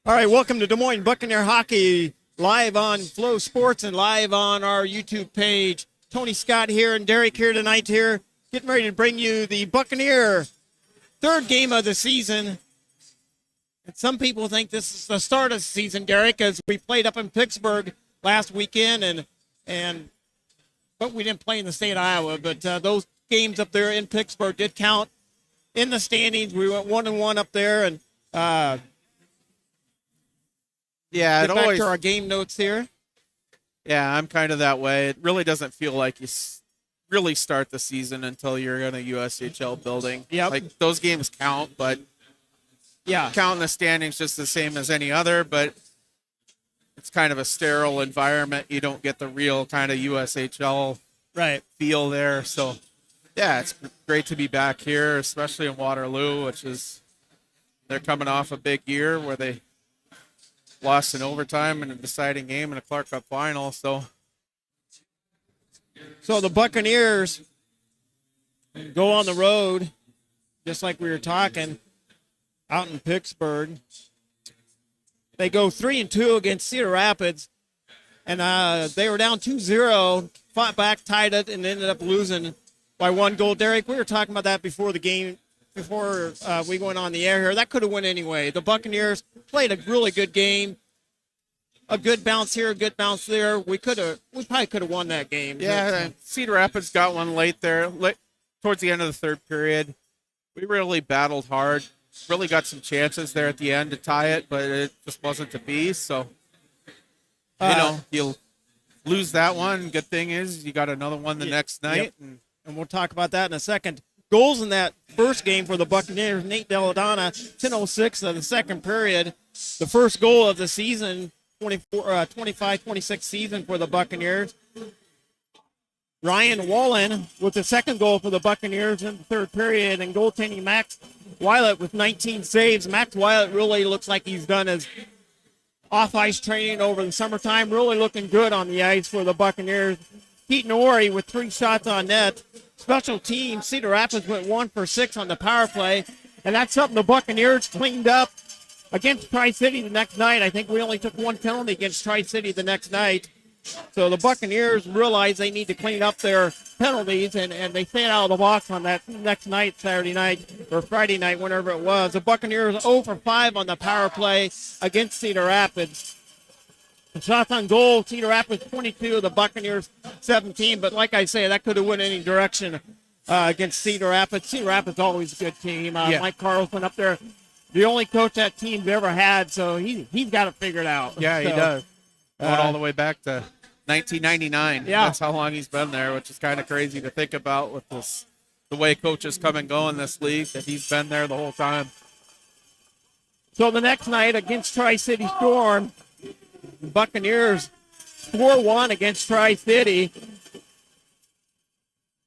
All right, welcome to Des Moines Buccaneer Hockey, live on Flow Sports and live on our YouTube page. Tony Scott here and Derek here tonight here, getting ready to bring you the Buccaneer third game of the season. And some people think this is the start of the season, Derek, as we played up in Pittsburgh last weekend, but we didn't play in the state of Iowa. But those games up there in Pittsburgh did count in the standings. We went 1-1 up there, and yeah, get back to our game notes here. Yeah, I'm kind of that way. It really doesn't feel like you really start the season until you're in a USHL building. Yep. Like, those games count, but yeah, counting the standings just the same as any other, but it's kind of a sterile environment. You don't get the real kind of USHL feel there. So, yeah, it's great to be back here, especially in Waterloo, which is they're coming off a big year where they lost in overtime in a deciding game in a Clark Cup final. So the Buccaneers go on the road, just like we were talking, out in Pittsburgh. They go 3-2 against Cedar Rapids, and they were down 2-0, fought back, tied it, and ended up losing by 1 goal. Derek, we were talking about that before the game, before we went on the air here. That could have went anyway. The Buccaneers played a really good game. A good bounce here, a good bounce there. We probably could have won that game. Yeah, Cedar Rapids got one late there, towards the end of the third period. We really battled hard. Really got some chances there at the end to tie it, but it just wasn't to be. So, you'll lose that one. Good thing is you got another one the next night. Yep. And we'll talk about that in a second. Goals in that first game for the Buccaneers, Nate Deladonna, 10:06 of the second period. The first goal of the season, 25-26 season for the Buccaneers. Ryan Wallen with the second goal for the Buccaneers in the third period, and goaltending Max Wylett with 19 saves. Max Wylett really looks like he's done his off-ice training over the summertime, really looking good on the ice for the Buccaneers. Pete Norrie with 3 shots on net. Special teams, Cedar Rapids went 1 for 6 on the power play, and that's something the Buccaneers cleaned up against Tri-City the next night. I think we only took 1 penalty against Tri-City the next night. So the Buccaneers realize they need to clean up their penalties, and they stayed out of the box on that next night, Saturday night or Friday night, whenever it was. The Buccaneers 0 for 5 on the power play against Cedar Rapids. Shots on goal, Cedar Rapids 22, the Buccaneers 17. But like I say, that could have went any direction against Cedar Rapids. Cedar Rapids always a good team. Mike Carlson up there, the only coach that team's ever had, so he's got it figured out. Yeah, he does. Going all the way back to 1999. Yeah. That's how long he's been there, which is kind of crazy to think about with the way coaches come and go in this league, that he's been there the whole time. So the next night against Tri-City Storm, the Buccaneers 4-1 against Tri-City.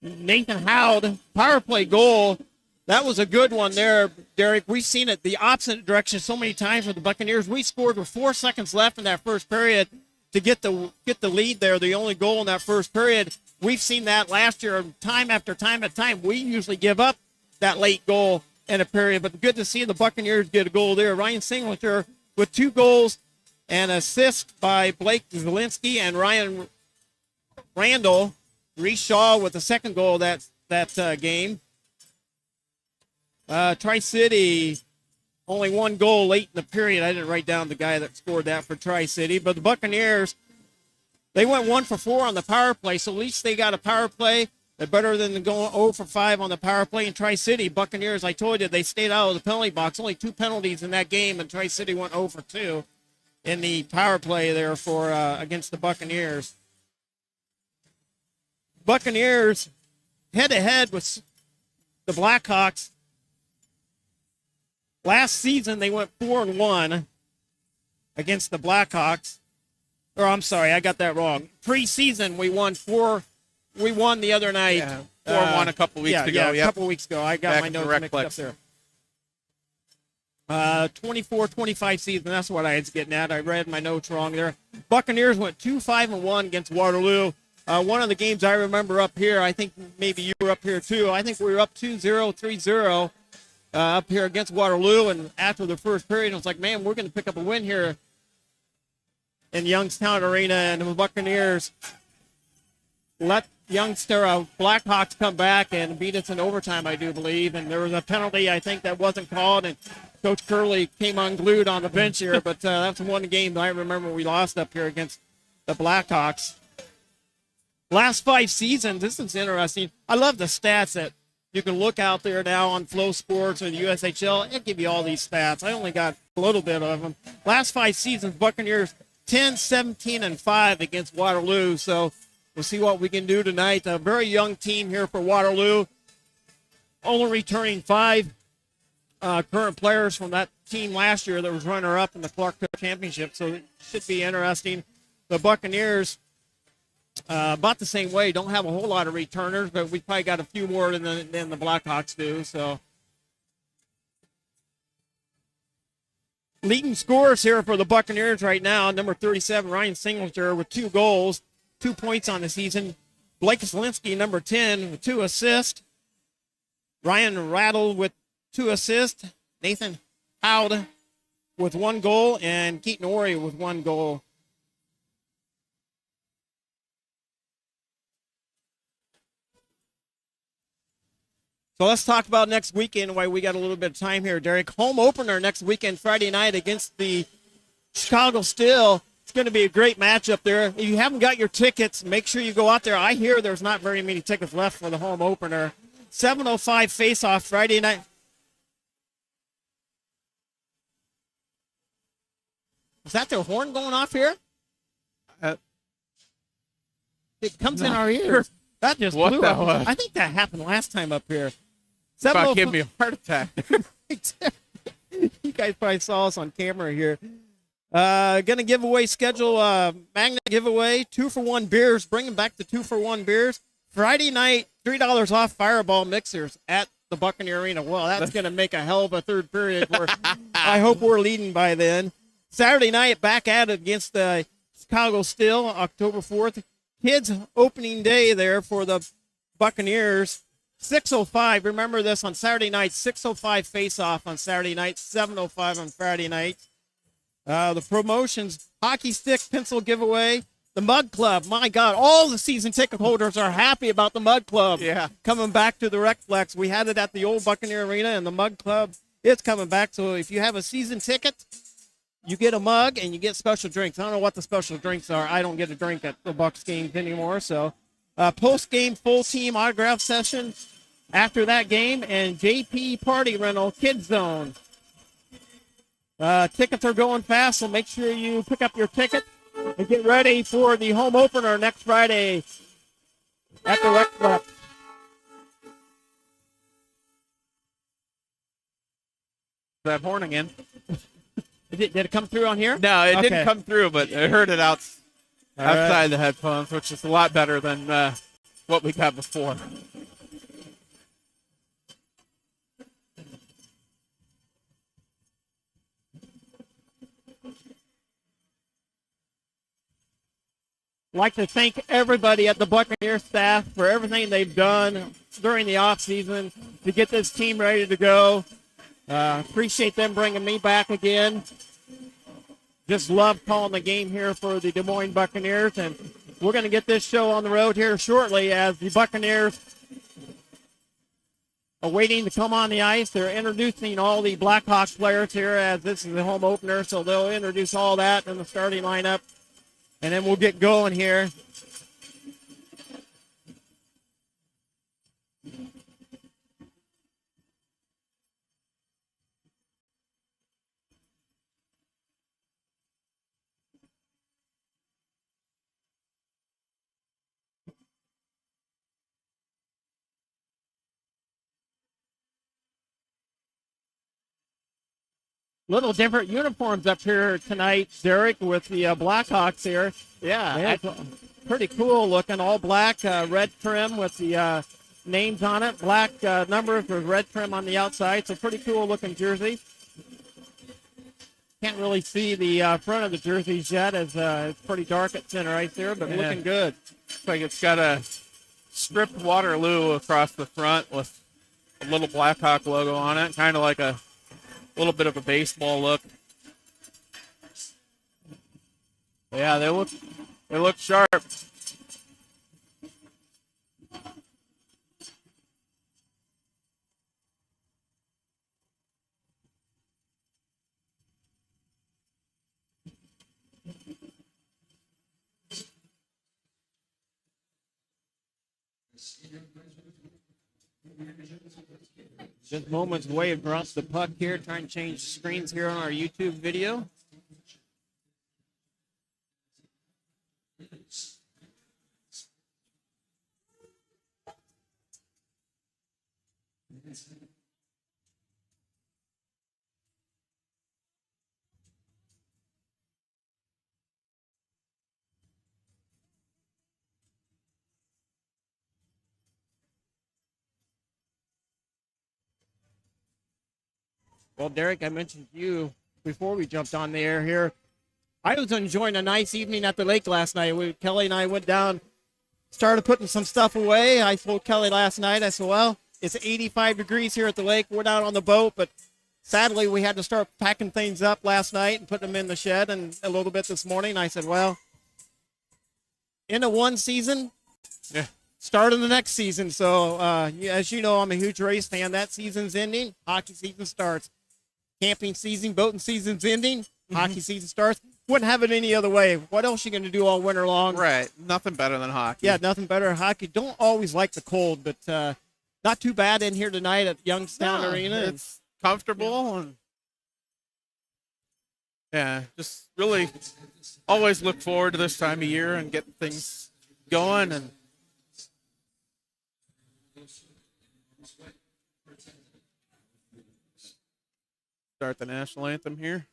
Nathan Howd, power play goal. That was a good one there, Derek. We've seen it the opposite direction so many times for the Buccaneers. We scored with 4 seconds left in that first period to get the lead there, the only goal in that first period. We've seen that last year time after time after time. We usually give up that late goal in a period, but good to see the Buccaneers get a goal there. Ryan Singleton with 2 goals and assist by Blake Zielinski and Ryan Randall. Reese Shaw with the second goal that game. Tri-City, only 1 goal late in the period. I didn't write down the guy that scored that for Tri-City. But the Buccaneers, they went 1 for 4 on the power play, so at least they got a power play. They're better than going 0 for 5 on the power play. In Tri-City, Buccaneers, I told you, they stayed out of the penalty box. Only 2 penalties in that game, and Tri-City went 0 for 2 in the power play there for against the Buccaneers. Buccaneers head-to-head with the Blackhawks. Last season, they went 4-1 against the Blackhawks. Or I'm sorry, I got that wrong. Preseason, we won the other night. Yeah, 4-1 a couple weeks ago. Yeah, a couple weeks ago. I got back my notes mixed up there. 24-25 season, that's what I was getting at. I read my notes wrong there. Buccaneers went 2-5-1 against Waterloo. One of the games I remember up here, I think maybe you were up here too. I think we were up 2-0, 3-0. up here against Waterloo, and after the first period, I was like, man, we're going to pick up a win here in Youngstown Arena, and the Buccaneers let Youngster Blackhawks come back and beat us in overtime, I do believe, and there was a penalty, I think, that wasn't called, and Coach Curley came unglued on the bench here, but that's one game that I remember we lost up here against the Blackhawks. Last 5 seasons, this is interesting. I love the stats that you can look out there now on Flow Sports or the USHL. It'll give you all these stats. I only got a little bit of them. Last 5 seasons, Buccaneers 10, 17, and 5 against Waterloo. So we'll see what we can do tonight. A very young team here for Waterloo. Only returning 5 current players from that team last year that was runner-up in the Clark Cup Championship. So it should be interesting. The Buccaneers, about the same way, don't have a whole lot of returners, but we probably got a few more than the Blackhawks do. So, leading scorers here for the Buccaneers right now, number 37, Ryan Singletary with 2 goals, 2 points on the season. Blake Zielinski, number 10, with 2 assists. Ryan Rattle with 2 assists. Nathan Howd with 1 goal, and Keaton Ori with 1 goal. So let's talk about next weekend while we got a little bit of time here, Derek. Home opener next weekend, Friday night against the Chicago Steel. It's going to be a great matchup there. If you haven't got your tickets, make sure you go out there. I hear there's not very many tickets left for the home opener. 7:05 face-off Friday night. Is that their horn going off here? It comes in our ears. That just blew up. I think that happened last time up here. About gave me a heart attack. You guys probably saw us on camera here. Gonna give away schedule magnet giveaway, 2-for-1 beers. Bringing back the 2-for-1 beers. Friday night, $3 off Fireball mixers at the Buccaneer Arena. Well, that's gonna make a hell of a third period. I hope we're leading by then. Saturday night, back at it against the Chicago Steel, October 4th. Kids opening day there for the Buccaneers. 6:05. Remember this on Saturday night. 6:05 face-off on Saturday night. 7:05 on Friday night. The promotions: hockey stick pencil giveaway. The Mug Club. My God, all the season ticket holders are happy about the Mug Club. Yeah. Coming back to the Recflex. We had it at the old Buccaneer Arena, and the Mug Club is coming back. So if you have a season ticket, you get a mug and you get special drinks. I don't know what the special drinks are. I don't get a drink at the Bucs games anymore. So post-game full team autograph session after that game, and JP Party Rental Kids Zone. Tickets are going fast, so make sure you pick up your ticket and get ready for the home opener next Friday at the Rec Club. That horn again. Did it come through on here? No, it didn't come through, but I heard it outside the headphones, which is a lot better than what we got before. I'd like to thank everybody at the Buccaneer staff for everything they've done during the offseason to get this team ready to go. Appreciate them bringing me back again. Just love calling the game here for the Des Moines Buccaneers, and we're going to get this show on the road here shortly as the Buccaneers are waiting to come on the ice. They're introducing all the Blackhawks players here as this is the home opener, so they'll introduce all that in the starting lineup, and then we'll get going here. Little different uniforms up here tonight, Derek, with the Blackhawks here. Yeah. Pretty cool looking. All black, red trim with the names on it. Black numbers with red trim on the outside. So pretty cool looking jersey. Can't really see the front of the jerseys yet as it's pretty dark at center ice there, but looking good. Looks like it's got a stripped Waterloo across the front with a little Blackhawk logo on it, kind of like a little bit of a baseball look. Yeah, they look sharp. Just moments away across the puck here, trying to change screens here on our YouTube video. Well, Derek, I mentioned to you before we jumped on the air here. I was enjoying a nice evening at the lake last night. Kelly and I went down, started putting some stuff away. I told Kelly last night, I said, well, it's 85 degrees here at the lake. We're out on the boat, but sadly we had to start packing things up last night and putting them in the shed and a little bit this morning. I said, well, end of one season, start of the next season. So as you know, I'm a huge race fan. That season's ending. Hockey season starts. Camping season, boating season's ending. Hockey season starts. Wouldn't have it any other way. What else are you going to do all winter long? Right. Nothing better than hockey. Yeah, nothing better than hockey. Don't always like the cold, but not too bad in here tonight at Youngstown Arena. It's comfortable. And yeah, just really always look forward to this time of year and getting things going. And start the national anthem here.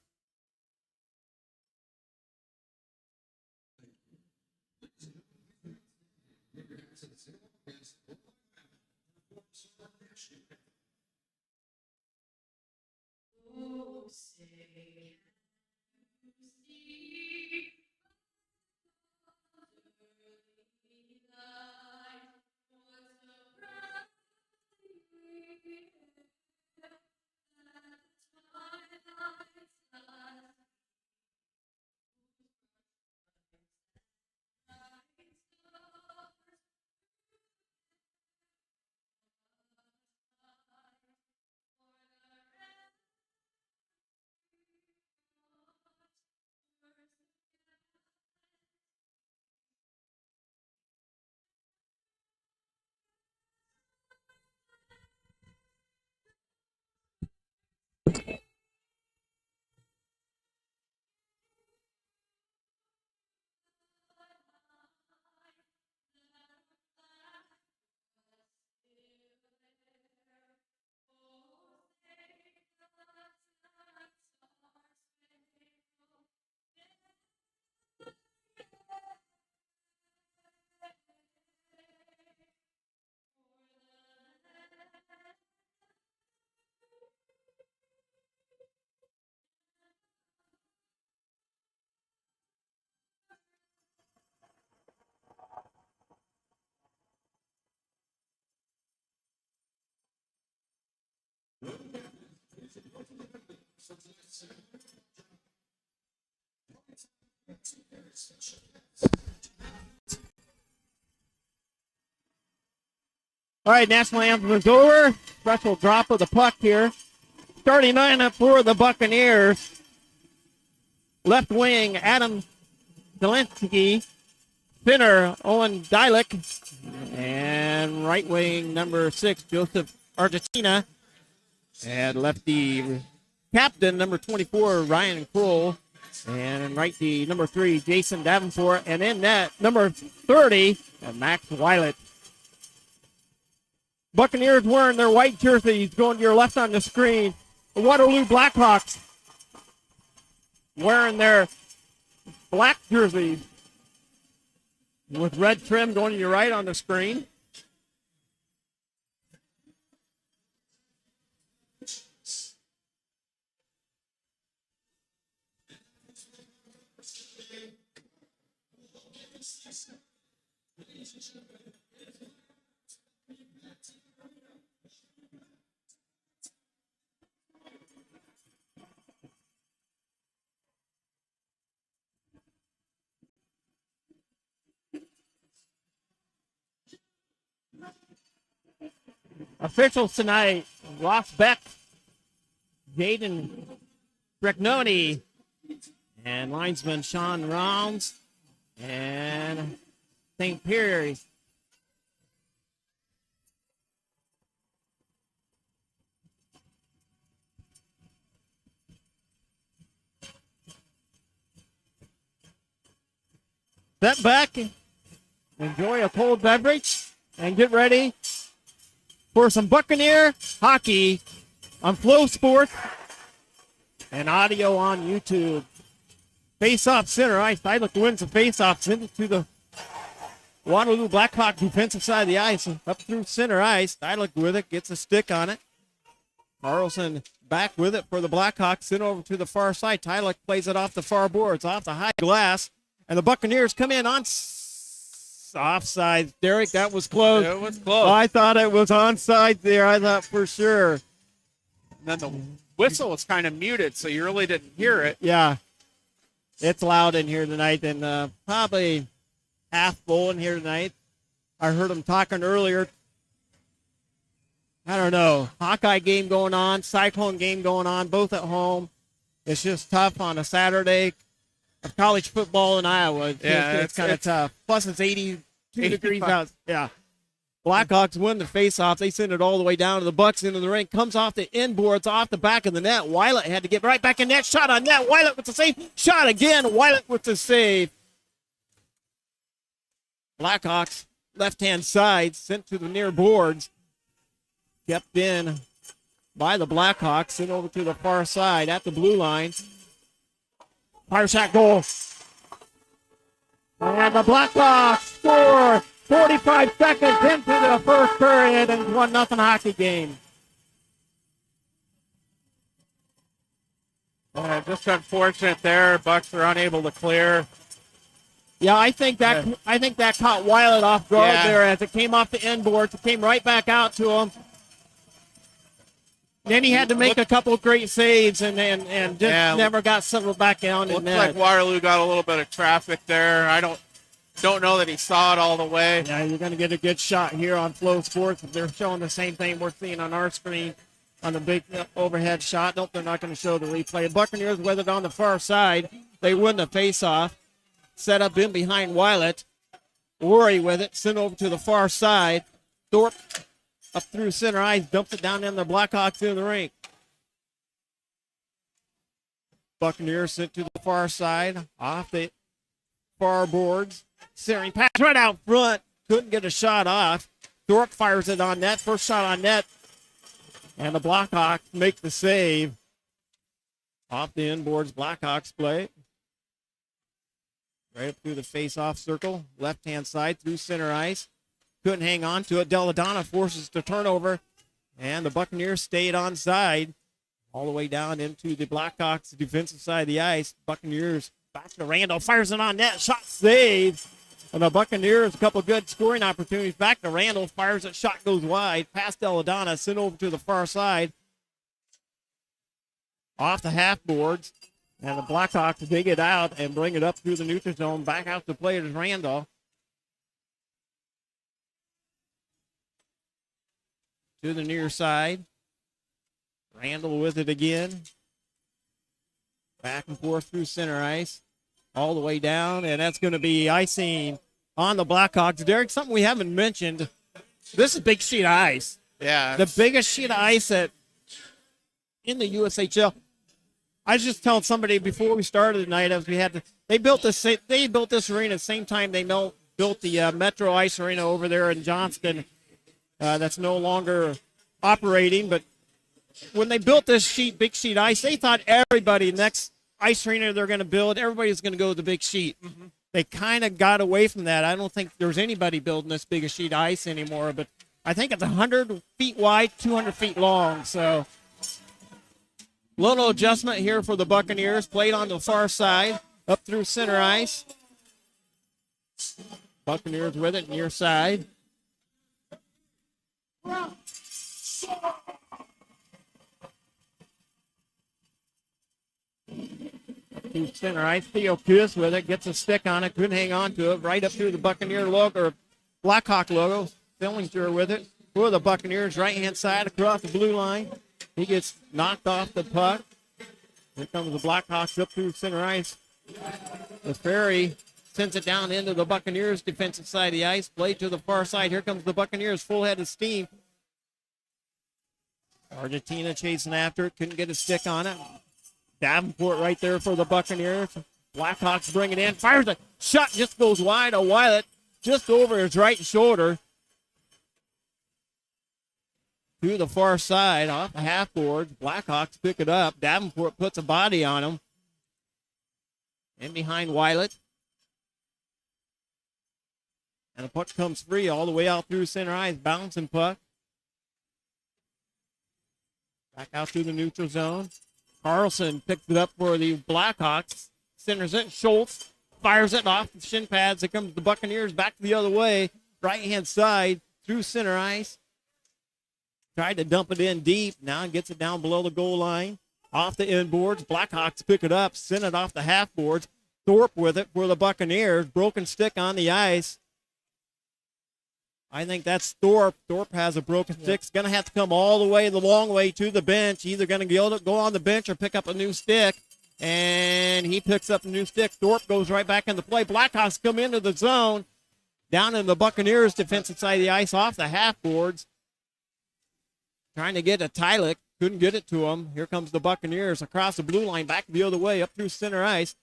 All right, national anthem is over. Special drop of the puck here. Starting lineup for the Buccaneers. Left wing, Adam Zelensky. Center, Owen Dylick. And right wing, number 6, Joseph Argentina. And lefty captain, number 24, Ryan Kroll. And righty, number 3, Jason Davenport. And in net, number 30, Max Weilet. Buccaneers wearing their white jerseys. Going to your left on the screen. The Waterloo Blackhawks wearing their black jerseys with red trim. Going to your right on the screen. Officials tonight, Ross Beck, Jaden Brignoni, and linesman Sean Rounds, and St. Pierre. Step back, enjoy a cold beverage, and get ready for some Buccaneer hockey on Flow Sports and audio on YouTube. Face-off center ice. Idlick wins the face-off, sends it to the Waterloo Blackhawks defensive side of the ice. Up through center ice. Idlick with it, gets a stick on it. Carlson back with it for the Blackhawks, sent over to the far side. Idlick plays it off the far boards, off the high glass. And the Buccaneers come in on offside. Derek, that was close. It was close. I thought it was onside there. I thought for sure. And then the whistle was kind of muted, so you really didn't hear it. Yeah. It's loud in here tonight, and probably half full in here tonight. I heard them talking earlier. I don't know. Hawkeye game going on, Cyclone game going on, both at home. It's just tough on a Saturday of college football in Iowa. It's kind of tough. Plus, it's 82 degrees out. Yeah. Blackhawks win the faceoff. They send it all the way down to the Bucks into the ring. Comes off the inboards, off the back of the net. Weilet had to get right back in net. Shot on net. Weilet with the save. Shot again. Weilet with the save. Blackhawks left-hand side sent to the near boards. Kept in by the Blackhawks. Sent over to the far side at the blue line. Fire shot goal. And the Blackhawks score 45 seconds into the first period and 1-0 hockey game. Just unfortunate there. Bucks are unable to clear. Yeah, I think that caught Weilet off guard there as it came off the inboards. It came right back out to him. Then he had to make a couple of great saves and just never got settled back down in net. Looks like Waterloo got a little bit of traffic there. I don't know that he saw it all the way. Yeah, you're going to get a good shot here on Flow Sports. If they're showing the same thing we're seeing on our screen on the big overhead shot. Nope, they're not going to show the replay. Buccaneers with it on the far side. They win the faceoff. Set up in behind Weilet. Worry with it. Sent over to the far side. Thorpe up through center ice. Dumps it down in the Blackhawks in the rink. Buccaneers sent to the far side. Off the far boards. Centering pass right out front. Couldn't get a shot off. Thorpe fires it on net. First shot on net. And the Blackhawks make the save. Off the inboards, Blackhawks play. Right up through the face-off circle. Left-hand side through center ice. Couldn't hang on to it. Deladonna forces the turnover. And the Buccaneers stayed onside. All the way down into the Blackhawks defensive side of the ice. Buccaneers back to Randall. Fires it on net. Shot saved. And the Buccaneers, a couple good scoring opportunities. Back to Randall. Fires it. Shot goes wide. Past Deladonna. Sent over to the far side. Off the half boards. And the Blackhawks dig it out and bring it up through the neutral zone. Back out to play as Randall. To the near side. Randall with it again. Back and forth through center ice. All the way down. And that's going to be icing on the Blackhawks. Derek, something we haven't mentioned. This is big sheet of ice. Yeah. The biggest sheet of ice in the USHL. I was just telling somebody before we started tonight, as we had they built this arena at the same time they built the Metro Ice Arena over there in Johnston. That's no longer operating, but when they built this big sheet ice, they thought everybody next ice arena they're going to build, everybody's going to go to the big sheet. Mm-hmm. They kind of got away from that. I don't think there's anybody building this big a sheet of ice anymore, but I think it's 100 feet wide, 200 feet long. So little adjustment here for the Buccaneers. Played on the far side, up through center ice. Buccaneers with it near side. Through center ice, Theo Kiss with it, gets a stick on it, couldn't hang on to it, right up through the Buccaneer logo, or Blackhawk logo. Fillinger with it, for the Buccaneers, right-hand side across the blue line. He gets knocked off the puck. Here comes the Blackhawks up through center ice. The Ferry sends it down into the Buccaneers' defensive side of the ice. Play to the far side. Here comes the Buccaneers, full head of steam. Argentina chasing after it. Couldn't get a stick on it. Davenport right there for the Buccaneers. Blackhawks bring it in. Fires a shot. Just goes wide. A Wilet just over his right shoulder. To the far side, off the half boards. Blackhawks pick it up. Davenport puts a body on him. In behind Wilet. And the puck comes free all the way out through center ice. Bouncing puck. Back out through the neutral zone. Carlson picks it up for the Blackhawks. Centers it. Schultz fires it off the shin pads. Here comes the Buccaneers back the other way. Right-hand side through center ice. Tried to dump it in deep. Now gets it down below the goal line. Off the inboards. Blackhawks pick it up. Send it off the half boards. Thorpe with it for the Buccaneers. Broken stick on the ice. I think that's Thorpe. Thorpe has a broken stick. It's going to have to come all the way, the long way to the bench. Either going to go on the bench or pick up a new stick. And he picks up a new stick. Thorpe goes right back into play. Blackhawks come into the zone. Down in the Buccaneers' defensive side of the ice off the half boards. Trying to get a Tylik. Couldn't get it to him. Here comes the Buccaneers across the blue line, back the other way, up through center ice.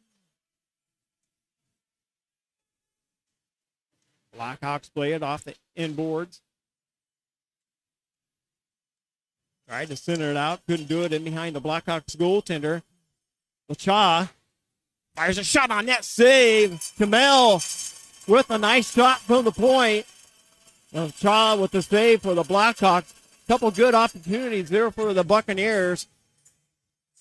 Blackhawks play it off the inboards. Tried to center it out. Couldn't do it in behind the Blackhawks goaltender. Lacha fires a shot on net. Save. Kamel with a nice shot from the point. Lacha with the save for the Blackhawks. Couple good opportunities there for the Buccaneers.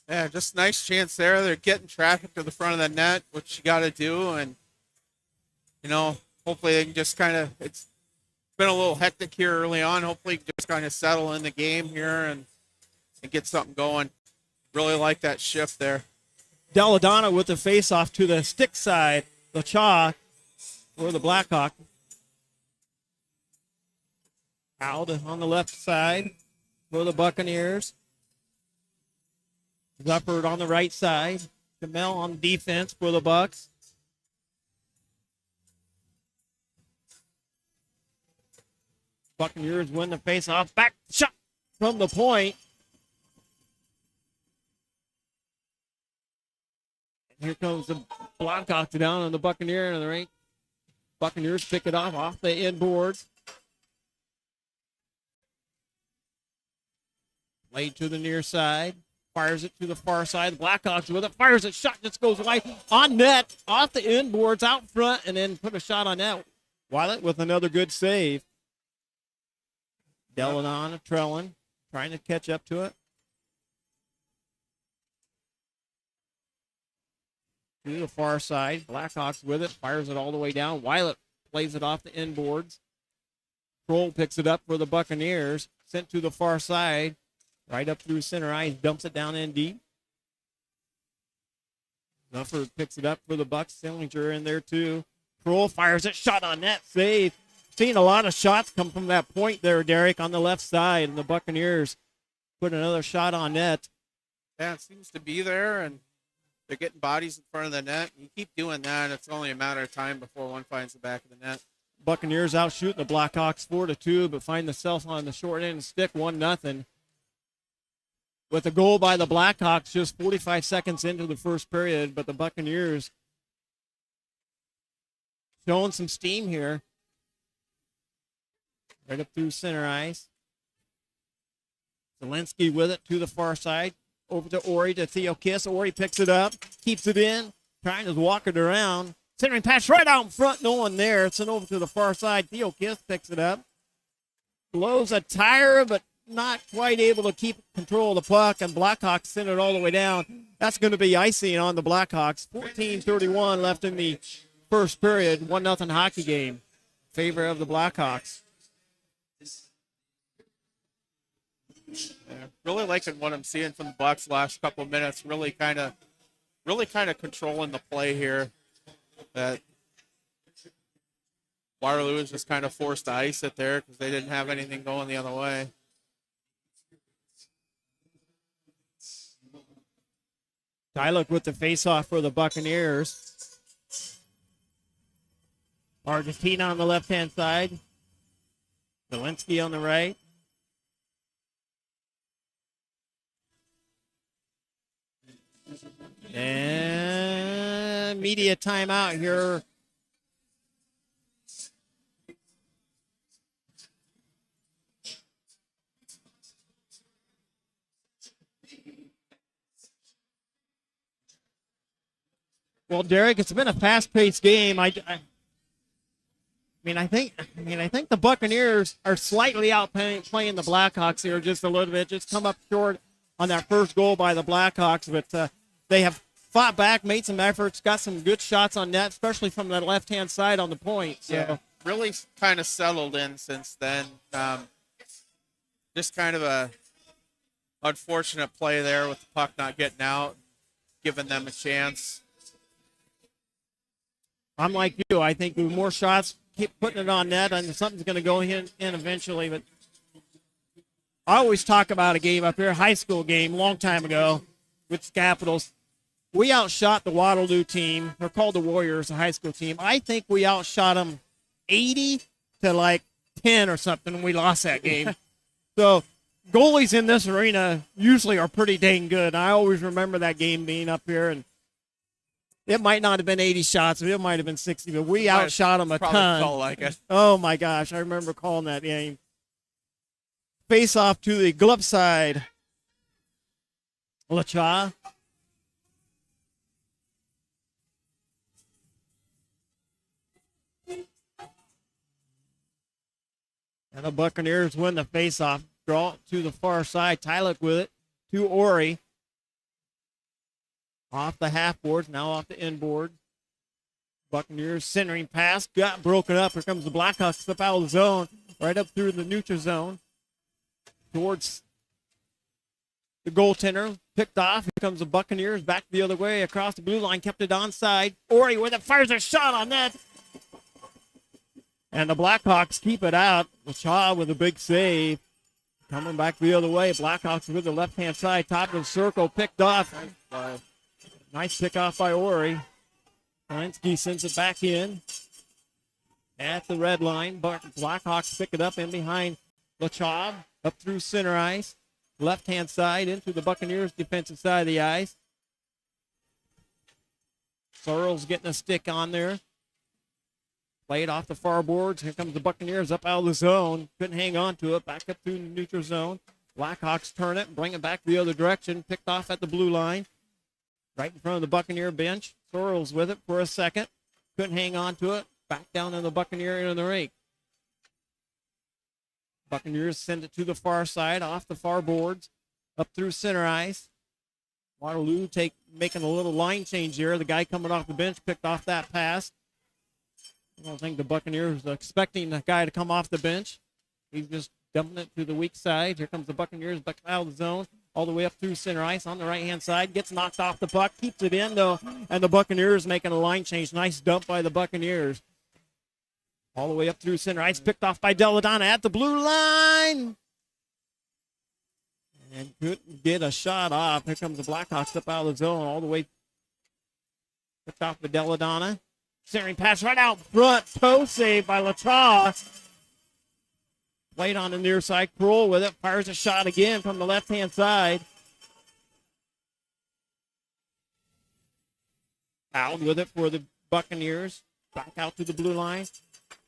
Yeah, just nice chance there. They're getting traffic to the front of the net, which you got to do. And, hopefully they can just kind of, it's been a little hectic here early on. Hopefully just kind of settle in the game here and get something going. Really like that shift there. Deladonna with the face-off to the stick side. Lacha for the Blackhawk. Out on the left side for the Buccaneers. Zuppert on the right side. Kamel on defense for the Bucks. Buccaneers win the face-off. Back shot from the point. And here comes the Blackhawks down on the Buccaneer in the rink. Buccaneers pick it off the inboards. Laid to the near side. Fires it to the far side. The Blackhawks with it. Fires it. Shot just goes wide. On net. Off the inboards. Out front. And then put a shot on net. Wilet with another good save. Deladonna, Trellin. Trying to catch up to it. To the far side. Blackhawks with it. Fires it all the way down. Wilet plays it off the inboards. Kroll picks it up for the Buccaneers. Sent to the far side. Right up through center ice, dumps it down in deep. Zufford picks it up for the Bucks. Sillinger in there too. Kroll fires it, shot on net, save. Seen a lot of shots come from that point there, Derek, on the left side, and the Buccaneers put another shot on net. Yeah, it seems to be there, and they're getting bodies in front of the net. You keep doing that, it's only a matter of time before one finds the back of the net. Buccaneers out shooting the Blackhawks 4-2, but find themselves on the short end of the stick, 1-0. With a goal by the Blackhawks just 45 seconds into the first period, but the Buccaneers showing some steam here. Right up through center ice. Zelensky with it to the far side. Over to Ori, to Theo Kiss. Ori picks it up, keeps it in, trying to walk it around. Centering pass right out in front, no one there. It's an over to the far side. Theo Kiss picks it up. Blows a tire, but not quite able to keep control of the puck, and Blackhawks send it all the way down. That's going to be icing on the Blackhawks. 14:31 left in the first period. 1-0 hockey game. Favor of the Blackhawks. Yeah, really liking what I'm seeing from the Bucks last couple of minutes. Really kind of controlling the play here. That Waterloo was just kind of forced to ice it there because they didn't have anything going the other way. Tyler with the face-off for the Buccaneers. Argentina on the left-hand side. Zelensky on the right. And media timeout here. Well, Derek, it's been a fast-paced game. I think the Buccaneers are slightly outplaying the Blackhawks here just a little bit. Just come up short on that first goal by the Blackhawks, but they have fought back, made some efforts, got some good shots on net, especially from the left-hand side on the point. So. Yeah, really kind of settled in since then. Just kind of a unfortunate play there with the puck not getting out, giving them a chance. I'm like you. I think with more shots, keep putting it on net, and something's going to go in eventually. But I always talk about a game up here, high school game, long time ago with the Capitals. We outshot the Waterloo team. They're called the Warriors, a high school team. I think we outshot them 80 to like 10 or something, and we lost that game. So goalies in this arena usually are pretty dang good. I always remember that game being up here, and it might not have been 80 shots, but it might have been 60, but we outshot them a ton. Felt like it. Oh, my gosh. I remember calling that game. Face off to the glove side. Lacha. And the Buccaneers win the face-off. Draw it to the far side. Tyler with it to Ori. Off the half boards, now off the inboard. Buccaneers centering pass, got broken up. Here comes the Blackhawks, step out of the zone, right up through the neutral zone. Towards the goaltender, picked off. Here comes the Buccaneers, back the other way, across the blue line, kept it onside. Ori with it, fires a shot on net. And the Blackhawks keep it out. Lacha with a big save. Coming back the other way, Blackhawks with the left-hand side, top of the circle, picked off. Nice pick off by Ori. Zelensky sends it back in at the red line. But Blackhawks pick it up in behind Lachav, up through center ice. Left-hand side into the Buccaneers' defensive side of the ice. Searles getting a stick on there. Played off the far boards. Here comes the Buccaneers up out of the zone. Couldn't hang on to it. Back up through the neutral zone. Blackhawks turn it and bring it back the other direction. Picked off at the blue line. Right in front of the Buccaneer bench. Searles with it for a second. Couldn't hang on to it. Back down in the Buccaneer into the rink. Buccaneers send it to the far side, off the far boards, up through center ice. Waterloo making a little line change here. The guy coming off the bench picked off that pass. I don't think the Buccaneers are expecting the guy to come off the bench. He's just dumping it to the weak side. Here comes the Buccaneers back out of the zone, all the way up through center ice on the right-hand side. Gets knocked off the puck, keeps it in, though, and the Buccaneers making a line change. Nice dump by the Buccaneers. All the way up through center ice, picked off by Deladonna at the blue line. And couldn't get a shot off. Here comes the Blackhawks up out of the zone, all the way picked off by Deladonna. Centering pass right out front. Toe save by Lacha. Played on the near side. Kroll with it. Fires a shot again from the left-hand side. Out with it for the Buccaneers. Back out to the blue line.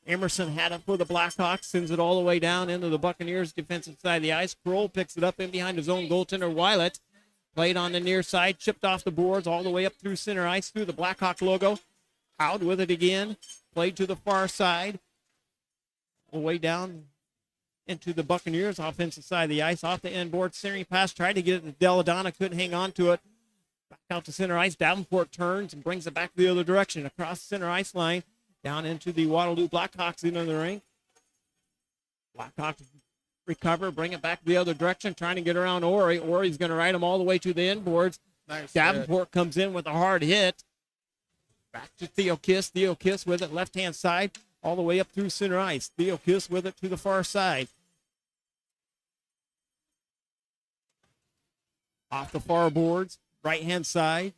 Emerson had it for the Blackhawks. Sends it all the way down into the Buccaneers' defensive side of the ice. Kroll picks it up in behind his own goaltender, Weilet. Played on the near side. Chipped off the boards all the way up through center ice through the Blackhawk logo. Out with it again. Played to the far side. All the way down into the Buccaneers' offensive side of the ice. Off the end board. Centering pass. Tried to get it to Deladonna. Couldn't hang on to it. Back out to center ice. Davenport turns and brings it back the other direction. Across the center ice line. Down into the Waterloo Blackhawks into the ring. Blackhawks recover. Bring it back the other direction. Trying to get around Ori. Ori's going to ride him all the way to the end boards. Nice Davenport comes in with a hard hit. Back to Theo Kiss. Theo Kiss with it left-hand side. all the way up through center ice. Theo Kiss with it to the far side. Off the far boards, right-hand side.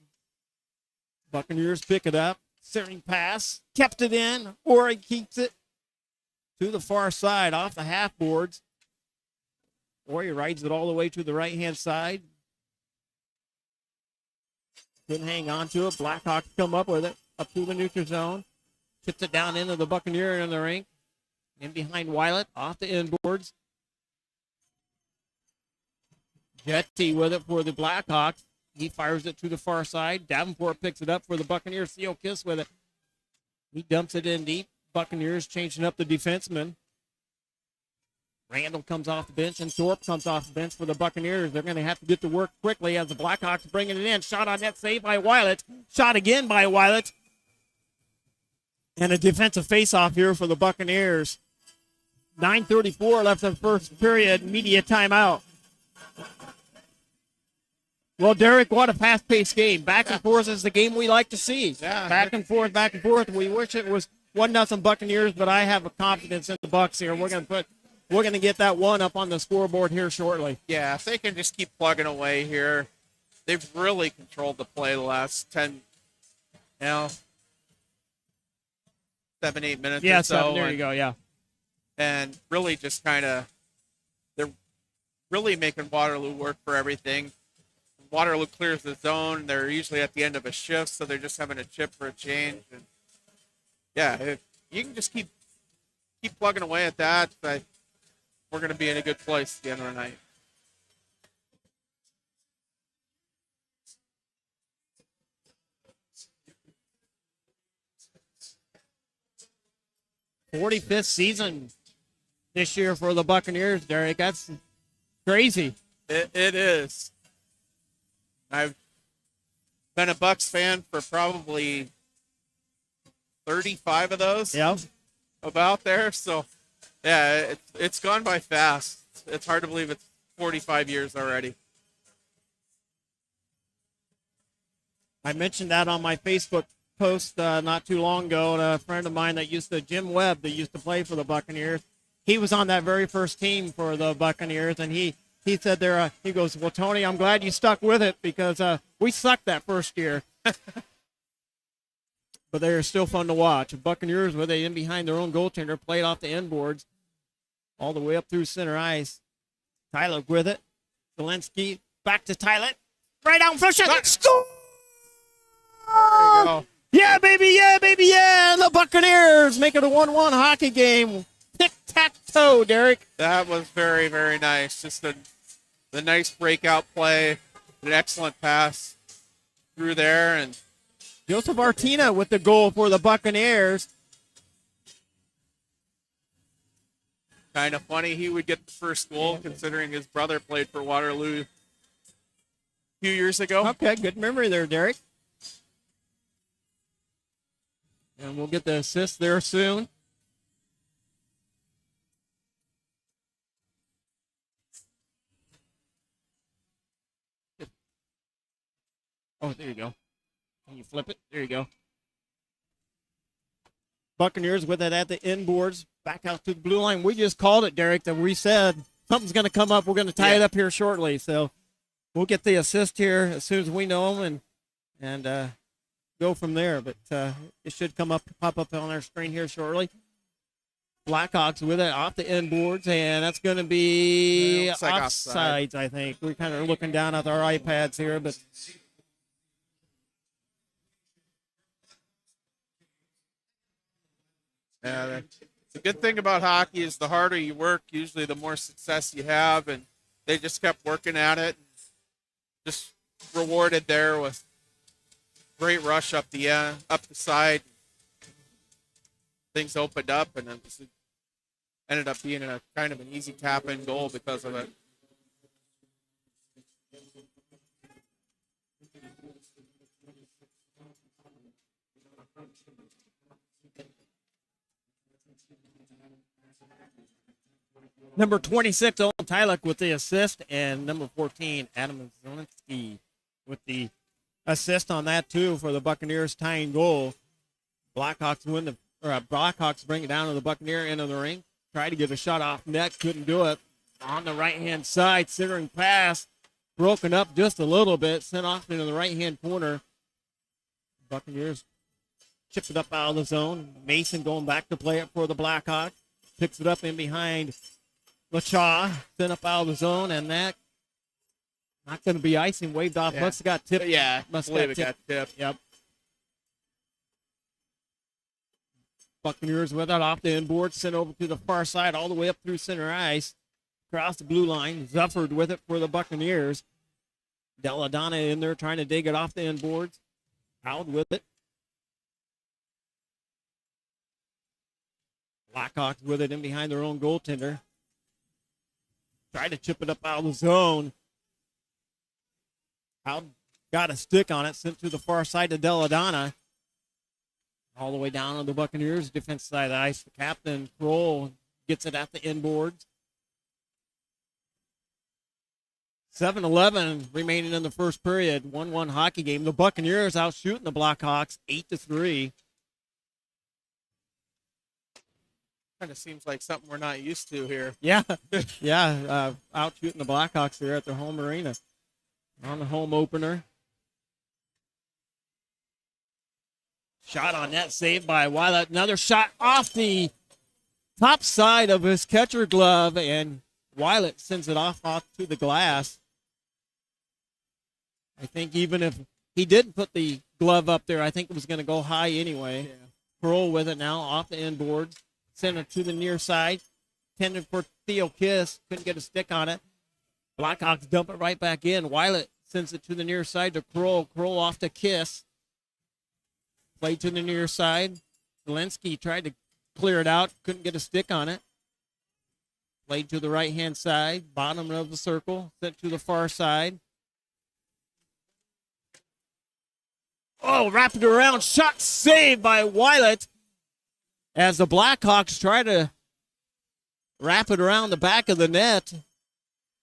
Buccaneers pick it up. Centering pass, kept it in, or he keeps it to the far side off the half boards. Or he rides it all the way to the right-hand side. Couldn't hang on to it. Blackhawks come up with it, up through the neutral zone. Tips it down into the Buccaneer in the rink. In behind Weilet, off the inboards. Jetty with it for the Blackhawks. He fires it to the far side. Davenport picks it up for the Buccaneers. Theo Kiss with it. He dumps it in deep. Buccaneers changing up the defenseman. Randall comes off the bench, and Thorpe comes off the bench for the Buccaneers. They're going to have to get to work quickly as the Blackhawks bringing it in. Shot on net, saved by Weilet. Shot again by Weilet. And a defensive face-off here for the Buccaneers. 9:34 left in the first period. Media timeout. Well, Derek, what a fast-paced game. Back and forth is the game we like to see. Yeah. Back and forth, back and forth. We wish it was 1-0 Buccaneers, but I have a confidence in the Bucs here. We're going to get that one up on the scoreboard here shortly. Yeah, if they can just keep plugging away here, they've really controlled the play the last 10, 7-8 minutes Yeah, or so. there you go, yeah. And really just kind of, they're really making Waterloo work for everything. Waterloo clears the zone. They're usually at the end of a shift, so they're just having a chip for a change. And yeah, if you can just keep plugging away at that, we're going to be in a good place at the end of the night. '45th season this year for the Buccaneers, Derek. That's crazy. It is. I've been a Bucs fan for probably 35 of those. Yep. About there. So, yeah, it's gone by fast. It's hard to believe it's 45 years already. I mentioned that on my Facebook post not too long ago, and a friend of mine Jim Webb, that used to play for the Buccaneers, he was on that very first team for the Buccaneers, and he said there, he goes, well, Tony, I'm glad you stuck with it because we sucked that first year. But they are still fun to watch. The Buccaneers, with it in behind their own goaltender, played off the end boards all the way up through center ice. Tyler with it. Zelensky back to Tyler. Right out in front. Score! There you go. Yeah, baby, yeah, baby, yeah. And the Buccaneers make it a 1-1 hockey game. Tic-tac-toe, Derek. That was very, very nice. Just the nice breakout play, an excellent pass through there, and Joseph Artina with the goal for the Buccaneers. kind of funny he would get the first goal considering his brother played for Waterloo a few years ago. Okay, good memory there, Derek. And we'll get the assist there soon. Oh, there you go. Can you flip it? There you go. Buccaneers with it at the inboards, back out to the blue line. We just called it, Derek, that we said something's going to come up. We're going to tie it up here shortly. So we'll get the assist here as soon as we know them and go from there. But it should pop up on our screen here shortly. Blackhawks with it off the inboards, and that's going to be looks like offsides, I think. We're kind of looking down at our iPads here, but yeah, the good thing about hockey is the harder you work, usually the more success you have, and they just kept working at it. Just rewarded there with great rush up the side. Things opened up, and it ended up being a kind of an easy tap-in goal because of it. number 26, Owen Tylek with the assist, and number 14, Adam Zelensky with the assist on that, too, for the Buccaneers tying goal. Blackhawks Blackhawks bring it down to the Buccaneer end of the ring. Tried to get a shot off net, couldn't do it. On the right-hand side, centering pass, broken up just a little bit, sent off into the right-hand corner. Buccaneers chipped it up out of the zone. Mason going back to play it for the Blackhawks. Picks it up in behind Lachaw, sent up out of the zone, and that not going to be icing. Waved off. Yeah. Must have got tipped. Yeah, must believe have it got got tipped. tipped. Yep. Buccaneers with it off the inboard, sent over to the far side, all the way up through center ice, across the blue line. Zufford with it for the Buccaneers. Deladonna in there trying to dig it off the inboards. Out with it. Blackhawks with it in behind their own goaltender. Tried to chip it up out of the zone. Out got a stick on it, sent to the far side to Deladonna. All the way down on the Buccaneers defense side of the ice. The captain, Kroll, gets it at the inboards. 7:11 remaining in the first period. 1-1 hockey game. The Buccaneers out shooting the Blackhawks 8-3. Kind of seems like something we're not used to here. Yeah, yeah. Out shooting the Blackhawks there at their home arena on the home opener. Shot on net, saved by Wylet. Another shot off the top side of his catcher glove, and Wylet sends it off to the glass. I think even if he didn't put the glove up there, I think it was going to go high anyway. Yeah. Pearl with it now off the inboard. Sent it to the near side. Tended for Theo Kiss. Couldn't get a stick on it. Blackhawks dump it right back in. Wylet sends it to the near side to Kroll. Kroll off to Kiss. Played to the near side. Zelensky tried to clear it out. Couldn't get a stick on it. Played to the right-hand side. Bottom of the circle. Sent to the far side. Oh, wrapped it around. Shot saved by Wylet as the Blackhawks try to wrap it around the back of the net.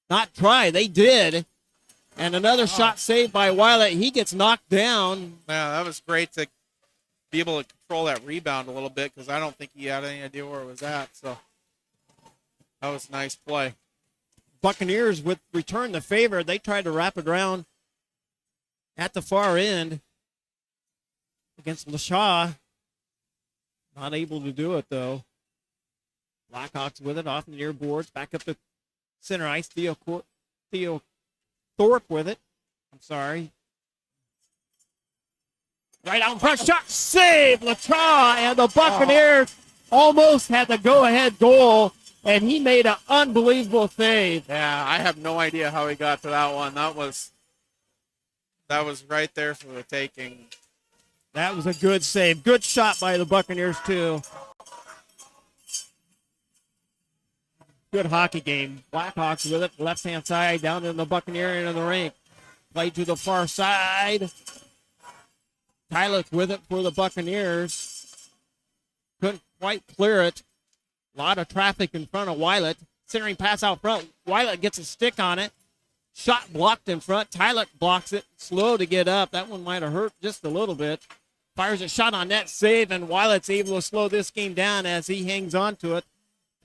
Not try, they did. And another shot saved by Wylet. He gets knocked down. Yeah, that was great to be able to control that rebound a little bit because I don't think he had any idea where it was at. So that was a nice play. Buccaneers with return the favor. They tried to wrap it around at the far end against LaShaw. Not able to do it, though. Blackhawks with it off the near boards. Back up to center ice. Theo Thorpe with it. I'm sorry. Right out in front. Shot save. LaChaw and the Buccaneers almost had the go-ahead goal, and he made an unbelievable save. Yeah, I have no idea how he got to that one. That was right there for the taking. That was a good save. Good shot by the Buccaneers, too. Good hockey game. Blackhawks with it, left-hand side, down in the Buccaneer end of the rink. Play to the far side. Tyler with it for the Buccaneers. Couldn't quite clear it. A lot of traffic in front of Wylet. Centering pass out front. Wylet gets a stick on it. Shot blocked in front. Tyler blocks it. Slow to get up. That one might have hurt just a little bit. Fires a shot on net, save, and Wylet's able to slow this game down as he hangs on to it.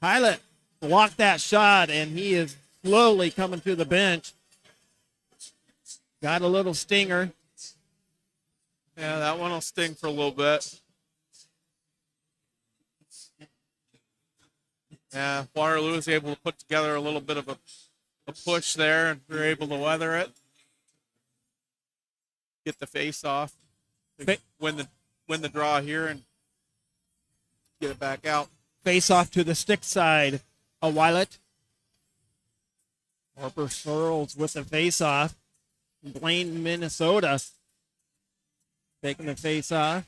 Tyler blocked that shot, and he is slowly coming to the bench. Got a little stinger. Yeah, that one will sting for a little bit. Yeah, Waterloo was able to put together a little bit of a push there, and we were able to weather it. Get the face off. Win the draw here and get it back out. Face off to the stick side. A Wylet. Harper Searles with the face off. Blaine, Minnesota, taking the face off.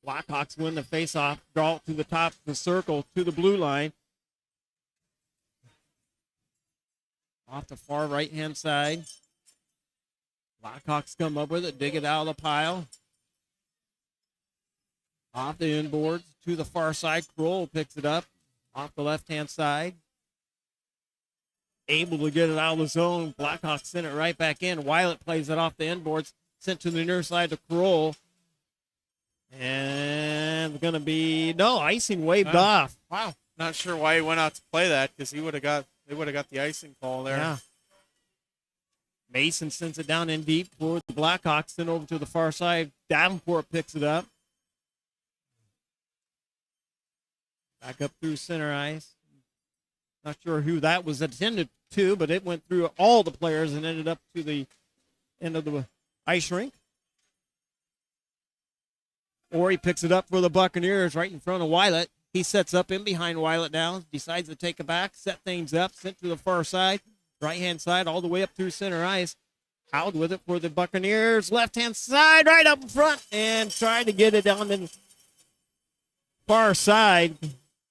Blackhawks win the face off. Draw it to the top of the circle to the blue line. Off the far right-hand side. Blackhawks come up with it, dig it out of the pile. Off the inboards to the far side. Kroll picks it up off the left-hand side. Able to get it out of the zone. Blackhawks send it right back in. Wylet plays it off the inboards. Sent to the near side to Kroll. And going to be, no, icing waved off. Wow. Not sure why he went out to play that because they would have got the icing call there. Yeah. Mason sends it down in deep for the Blackhawks, then over to the far side. Davenport picks it up. Back up through center ice. Not sure who that was intended to, but it went through all the players and ended up to the end of the ice rink. Or he picks it up for the Buccaneers right in front of Wylett. He sets up in behind Wylett now, decides to take it back, set things up, sent to the far side, right-hand side, all the way up through center ice. Howard with it for the Buccaneers, left-hand side, right up in front, and tried to get it down the far side.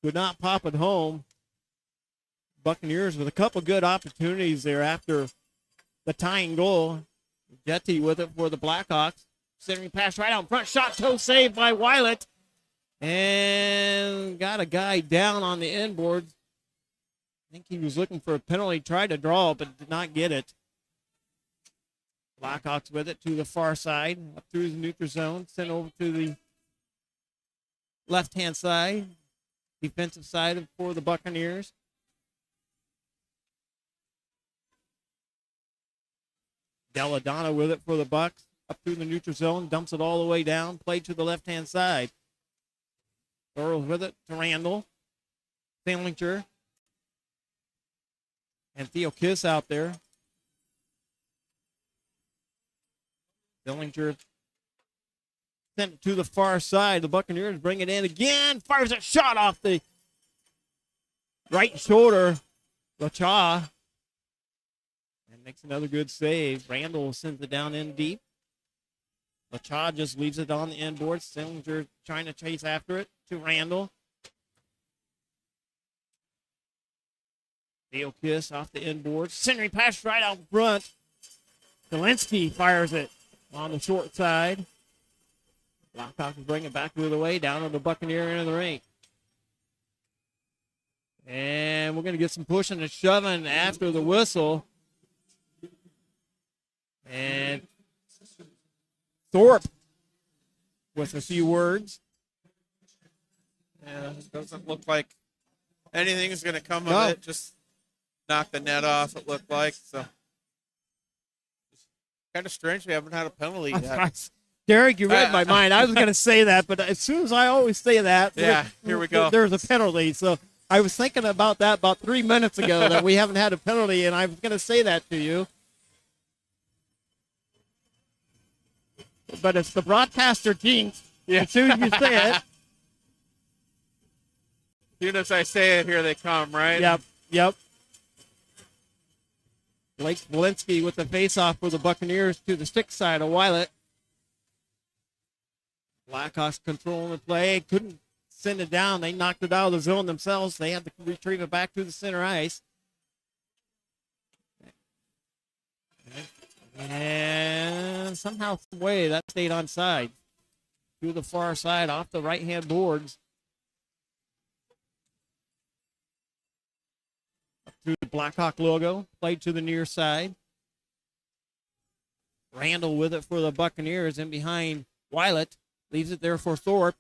Could not pop it home. Buccaneers with a couple good opportunities there after the tying goal. Jetty with it for the Blackhawks. Centering pass right out front. Shot toe saved by Wylett. And got a guy down on the end board. I think he was looking for a penalty. Tried to draw it, but did not get it. Blackhawks with it to the far side. Up through the neutral zone. Sent over to the left-hand side. Defensive side for the Buccaneers. Belladonna with it for the Bucks. Up through the neutral zone, dumps it all the way down, played to the left-hand side. Burrows with it to Randall. Salinger. And Theo Kiss out there. Salinger sent it to the far side. The Buccaneers bring it in again. Fires a shot off the right shoulder. Lacha. And makes another good save. Randall sends it down in deep. Lacha just leaves it on the end board. Salinger trying to chase after it to Randall. Theo Kiss off the end board. Centering pass right out front. Zelensky fires it on the short side. Blackhawks bring it back the other way, down to the Buccaneer end of the rink. And we're going to get some pushing and shoving after the whistle. And Thorpe with a few words. Yeah, it doesn't look like anything is going to come of it. Just knock the net off, it looked like. So kind of strange we haven't had a penalty yet. Derek, you read my mind. I was going to say that, but as soon as I always say that, here we go. There's a penalty. So I was thinking about that about 3 minutes ago, that we haven't had a penalty, and I was going to say that to you. But it's the broadcaster jinx. As soon as you say it. As soon as I say it, here they come, right? Yep. Blake Walensky with the face-off for the Buccaneers to the stick side of Wylett. Blackhawks controlling the play. Couldn't send it down. They knocked it out of the zone themselves. They had to retrieve it back to the center ice. And somehow, some way, that stayed onside. To the far side, off the right-hand boards. Up through the Blackhawk logo. Played to the near side. Randall with it for the Buccaneers. In behind Wylett. Leaves it there for Thorpe.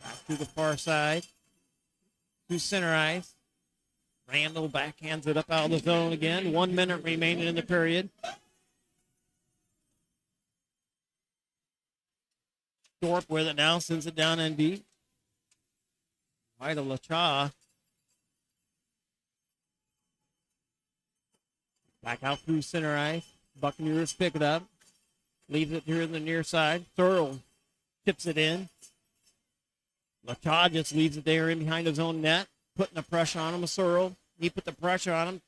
Back to the far side. To center ice. Randall backhands it up out of the zone again. 1 minute remaining in the period. Thorpe with it now. Sends it down in deep. Wide of Lacha. Back out through center ice. Buccaneers pick it up. Leaves it here in the near side. Thurl tips it in. Lacha just leaves it there in behind his own net. Putting the pressure on him, Searle. He put the pressure on him.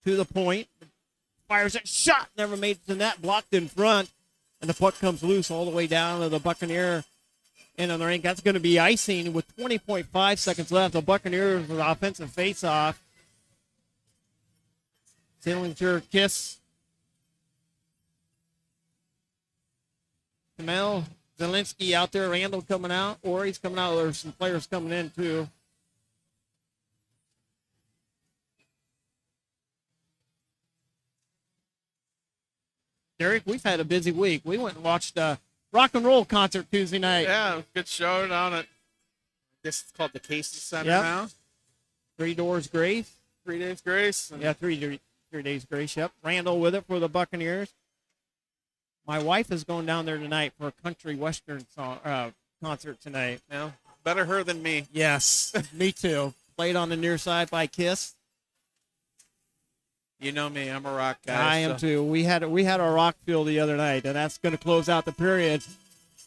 To the point. Fires a shot. Never made it to net. Blocked in front. And the puck comes loose all the way down to the Buccaneer end of the rink. That's going to be icing with 20.5 seconds left. The Buccaneers with an offensive face-off. Salinger, Kiss. Kamel, Zelensky out there. Randall coming out. Or he's coming out. There's some players coming in, too. Derek, we've had a busy week. We went and watched a rock and roll concert Tuesday night. Yeah, good show down at, I guess it's called the Casey Center Yep. now. 3 Doors Grace. 3 Days Grace. And Yeah, 3 Days Grace. Yep. Randall with it for the Buccaneers. My wife is going down there tonight for a country western song concert tonight. yeah, better her than me. Yes, me too. Played on the near side by Kiss. You know me, I'm a rock guy. I am too. We had our rock field the other night, and that's going to close out the period.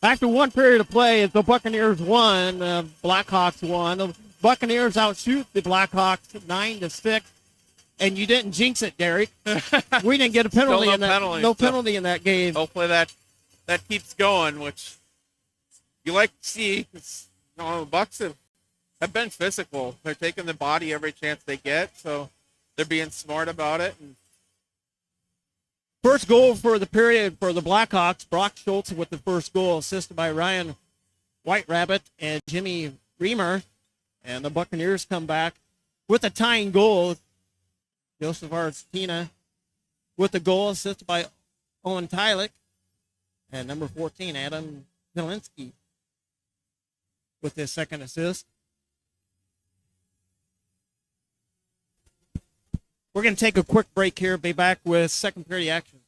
After one period of play, the Buccaneers won. Blackhawks won. The Buccaneers outshoot the Blackhawks 9-6, and you didn't jinx it, Derek. We didn't get a penalty Still in that. penalty, No so penalty in that game. hopefully that keeps going, which you like to see. 'Cause, the Bucks have been physical. They're taking the body every chance they get, so they're being smart about it. And First goal for the period for the Blackhawks. Brock Schultz with the first goal, assisted by Ryan White Rabbit and Jimmy Reamer. And the Buccaneers come back with a tying goal. Joseph Argentina with the goal, assisted by Owen Tylick. And number 14, Adam Zielinski with his second assist. We're going to take a quick break here. Be back with second period action.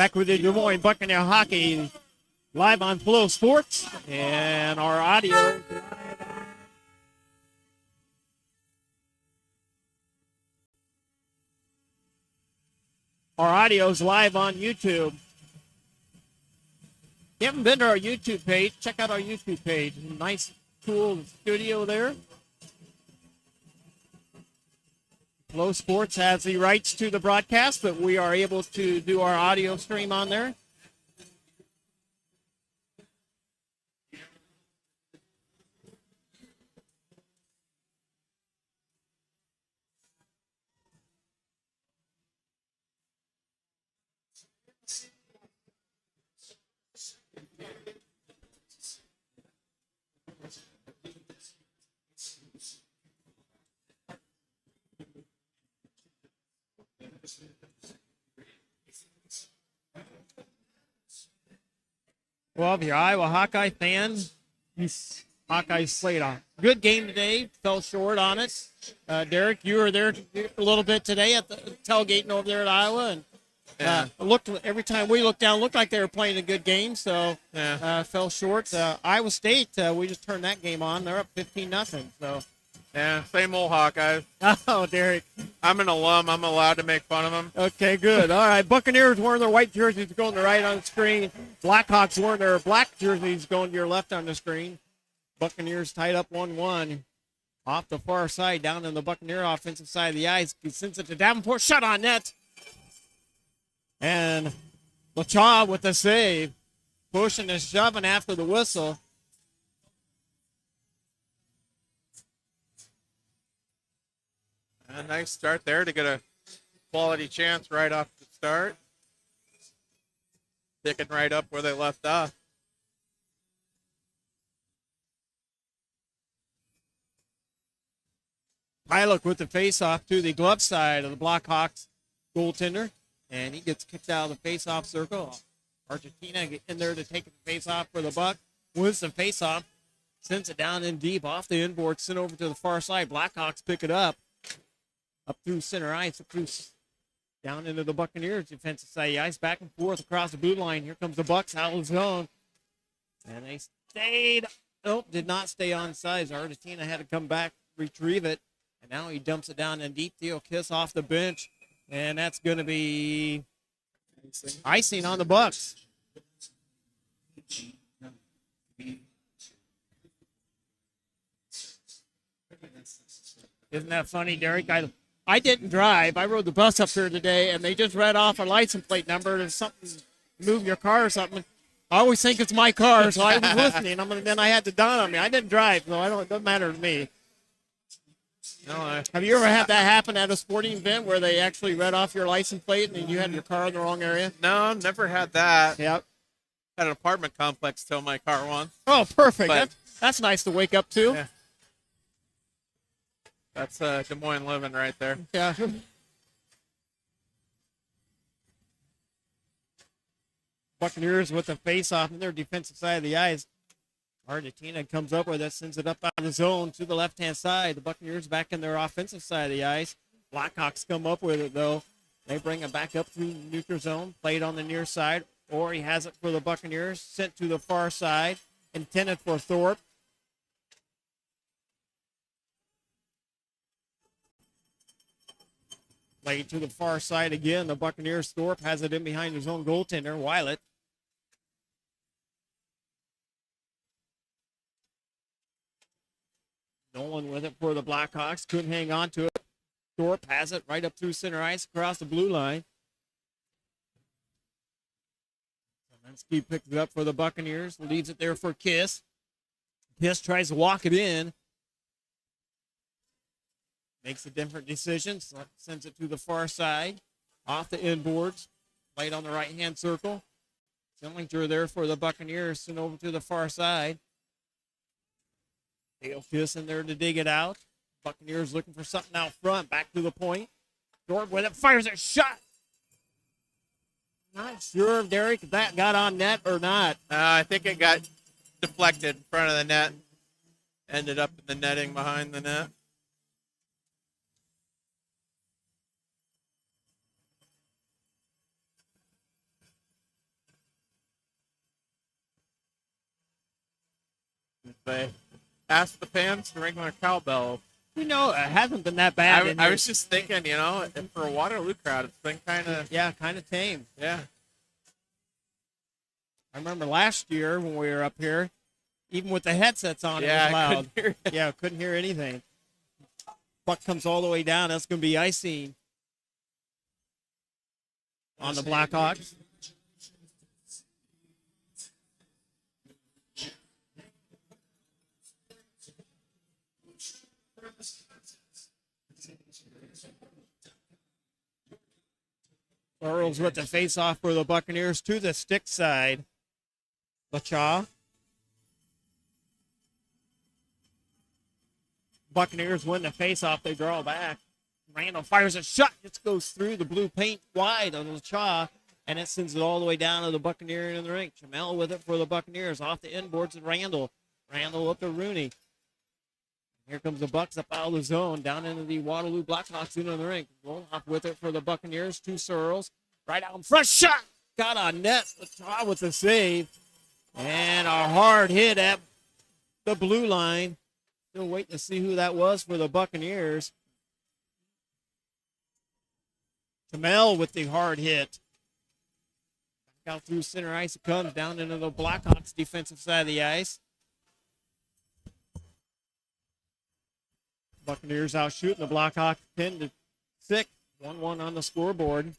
Back with the Des Moines Buccaneer Hockey live on Flow Sports, and our audio. Our audio's live on YouTube. If you haven't been to our YouTube page, check out our YouTube page. Nice, cool studio there. Flow Sports has the rights to the broadcast, but we are able to do our audio stream on there. Well, if you're an Iowa Hawkeye fan, Hawkeyes played a good game today. Fell short on it. Derek, you were there a little bit today at the tailgating over there at Iowa, and looked every time we looked down, looked like they were playing a good game. So fell short. Iowa State, we just turned that game on. They're up 15-0. So yeah, same old Hawkeyes. oh, Derek, I'm an alum. I'm allowed to make fun of them. okay, good. All right, Buccaneers wearing their white jerseys going to the right on the screen. Blackhawks wearing their black jerseys going to your left on the screen. Buccaneers tied up 1-1. Off the far side, down in the Buccaneer offensive side of the ice. He sends it to Davenport. Shot on net. And LaChaw with the save. Pushing and shoving after the whistle. A nice start there to get a quality chance right off the start. Picking right up where they left off. Pilot with the face-off to the glove side of the Blackhawks goaltender. And he gets kicked out of the face-off circle. Argentina get in there to take the face-off for the Buck. Wins the face-off. Sends it down in deep off the inboard. Sent over to the far side. Blackhawks pick it up. Up through center ice. Up through down into the Buccaneers defensive side of the ice. Back and forth across the blue line. Here comes the Bucks out of the zone. And they stayed. Nope, did not stay on sides. Argentina had to come back, retrieve it. And now he dumps it down in deep. Theo Kiss off the bench. And that's going to be icing on the Bucks. Isn't that funny, Derek? I didn't drive. I rode the bus up here today, and they just read off a license plate number. There's something, move your car or something. I always think it's my car, so I was listening. Then I had to dawn on me. I didn't drive, so it doesn't matter to me. No, have you ever had that happen at a sporting event where they actually read off your license plate and you had your car in the wrong area? No, never had that. Yep. Had an apartment complex tow my car once. Oh, perfect. That's nice to wake up to. Yeah. That's Des Moines living right there. Yeah. Buccaneers with the face-off in their defensive side of the ice. Argentina comes up with it, sends it up out of the zone to the left-hand side. The Buccaneers back in their offensive side of the ice. Blackhawks come up with it, though. They bring it back up through neutral zone, played on the near side, or he has it for the Buccaneers, sent to the far side, intended for Thorpe. Played to the far side again. The Buccaneers, Thorpe has it in behind his own goaltender, Weilet. Nolan with it for the Blackhawks. Couldn't hang on to it. Thorpe has it right up through center ice across the blue line. Zelensky picks it up for the Buccaneers. Leaves it there for Kiss. Kiss tries to walk it in. Makes a different decision. Sends it to the far side. Off the inboards. Played on the right-hand circle. Zillinger there for the Buccaneers. Sent over to the far side. Dale Kiss in there to dig it out. Buccaneers looking for something out front. Back to the point. Thorpe with it. Fires a shot. Not sure, Derek, if that got on net or not. I think it got deflected in front of the net. Ended up in the netting behind the net. They ask the fans to ring their cowbell. You know, it hasn't been that bad. I was just thinking, you know, for a Waterloo crowd, it's been kind of tame. Yeah. I remember last year when we were up here, even with the headsets on, it was loud. Couldn't hear anything. Puck comes all the way down. That's going to be icing on the Blackhawks. Earls with the face-off for the Buccaneers to the stick side. Lachaw. Buccaneers win the face-off. They draw back. Randall fires a shot. Just goes through the blue paint wide on Lachaw, and it sends it all the way down to the Buccaneer in the rink. Jamel with it for the Buccaneers. Off the inboards and Randall. Randall up to Rooney. Here comes the Bucks up out of the zone, down into the Waterloo Blackhawks into the rink. Roll off with it for the Buccaneers. Two Searles. Right out in front. Shot. Got on net. Lachaw with the save. And a hard hit at the blue line. Still waiting to see who that was for the Buccaneers. Jamel with the hard hit. Back out through center ice it comes, down into the Blackhawks defensive side of the ice. Buccaneers out shooting the Blackhawks 10-6. 1-1 on the scoreboard.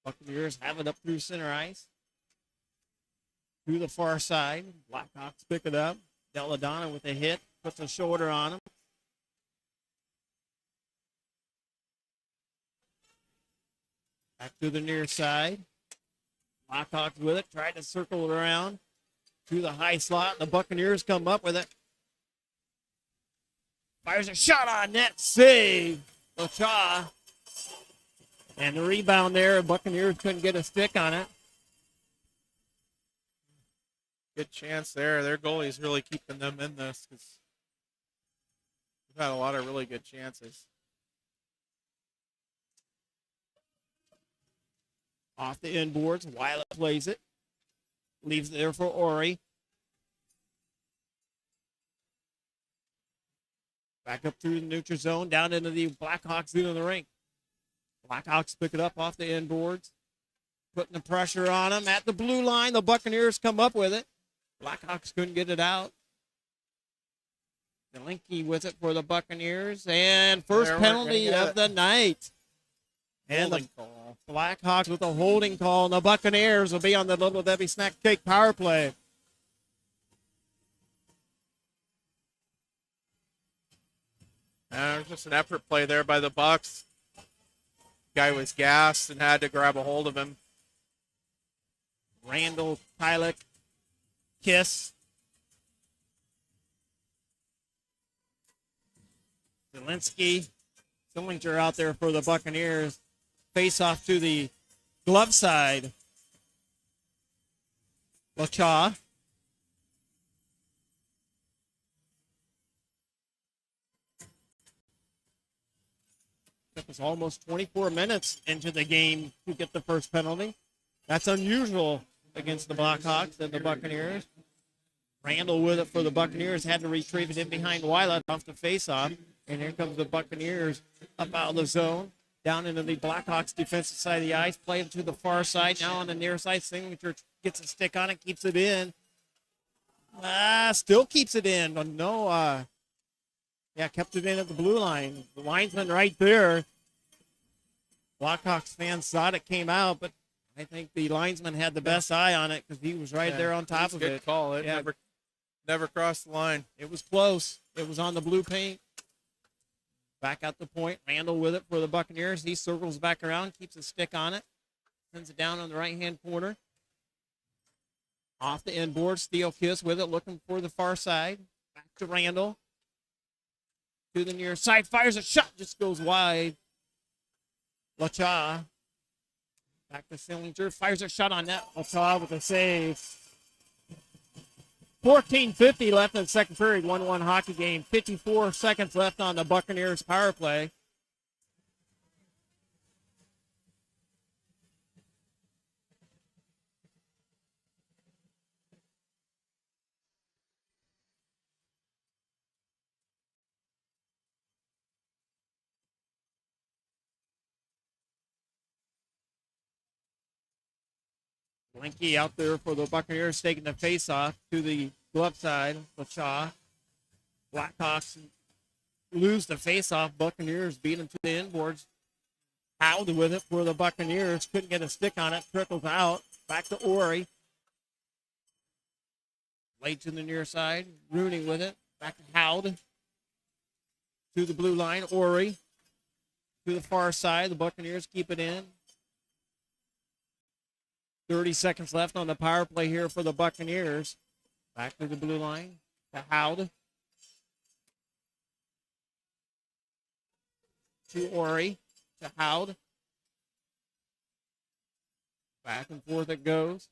Buccaneers have it up through center ice. To the far side. Blackhawks pick it up. Deladonna with a hit. Puts a shoulder on him. Back to the near side. Blackhawks with it. Tried to circle it around. To the high slot. The Buccaneers come up with it. Fires a shot on net. Save. Lachaw. And the rebound there. Buccaneers couldn't get a stick on it. Good chance there. Their goalie's really keeping them in this because we've had a lot of really good chances. Off the inboards. Weiler plays it. Leaves it there for Ori. Back up through the neutral zone. Down into the Blackhawks into the rink. Blackhawks pick it up off the inboards. Putting the pressure on them at the blue line. The Buccaneers come up with it. Blackhawks couldn't get it out. Delinky with it for the Buccaneers. And first penalty of the night. And the Blackhawks with a holding call. And the Buccaneers will be on the Little Debbie Snack Cake power play. There's just an effort play there by the Bucks. Guy was gassed and had to grab a hold of him. Randall, Tylik, Kiss. Zielinski, Sillinger out there for the Buccaneers. Face off to the glove side. Lachaw. It was almost 24 minutes into the game to get the first penalty. That's unusual against the Blackhawks and the Buccaneers. Randall with it for the Buccaneers. Had to retrieve it in behind Weiler off the faceoff. And here comes the Buccaneers up out of the zone. Down into the Blackhawks defensive side of the ice. Play it to the far side. Now on the near side. Signature gets a stick on it. Keeps it in. Still keeps it in. But no, kept it in at the blue line. The linesman right there. Blackhawks fans thought it came out, but I think the linesman had the best eye on it because he was right there on top of it. Good call. It never crossed the line. It was close. It was on the blue paint. Back at the point. Randall with it for the Buccaneers. He circles back around, keeps a stick on it. Sends it down on the right-hand corner. Off the inboard. Steel Kiss with it, looking for the far side. Back to Randall. To the near side. Fires a shot. Just goes wide. Lachaw. Back to Sillinger. Fires a shot on net. Lachaw with a save. 14:50 left in the second period. 1-1 hockey game. 54 seconds left on the Buccaneers power play. Blinky out there for the Buccaneers, taking the face-off to the glove side of Shaw. Blackhawks lose the face-off. Buccaneers beat them to the inboards. Howd with it for the Buccaneers. Couldn't get a stick on it. Trickles out. Back to Ori. Late to the near side. Rooney with it. Back to Howd. To the blue line. Ori. To the far side. The Buccaneers keep it in. 30 seconds left on the power play here for the Buccaneers. Back to the blue line. To Howd. To Ori. To Howd. Back and forth it goes.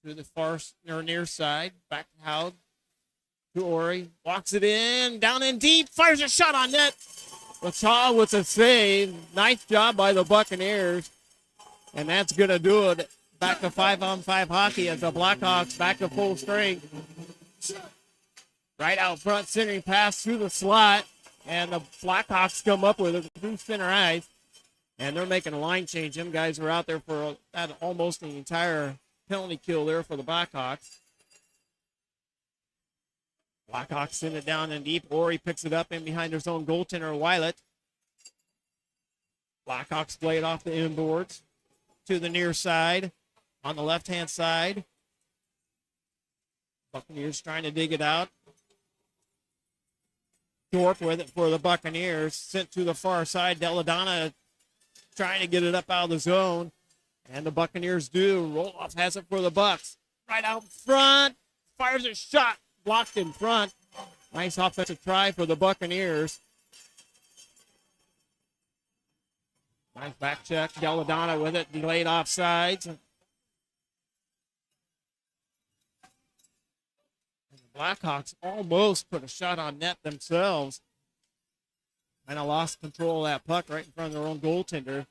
To the far or near side. Back to Howd. To Ori. Walks it in. Down in deep. Fires a shot on net. Lachaw with a save. Nice job by the Buccaneers. And that's going to do it. Back to 5-on-5 hockey as the Blackhawks back to full strength. Right out front, centering pass through the slot. And the Blackhawks come up with it through center ice. And they're making a line change. Them guys were out there for almost the entire penalty kill there for the Blackhawks. Blackhawks send it down in deep. Ori picks it up in behind his own goaltender, Weilet. Blackhawks play it off the inboards to the near side on the left-hand side. Buccaneers trying to dig it out. Thorpe with it for the Buccaneers. Sent to the far side. Deladonna trying to get it up out of the zone. And the Buccaneers do. Roloff has it for the Bucks. Right out front. Fires a shot. Blocked in front. Nice offensive try for the Buccaneers. Nice back check. Deladonna with it. Delayed offsides. And the Blackhawks almost put a shot on net themselves. And I lost control of that puck right in front of their own goaltender.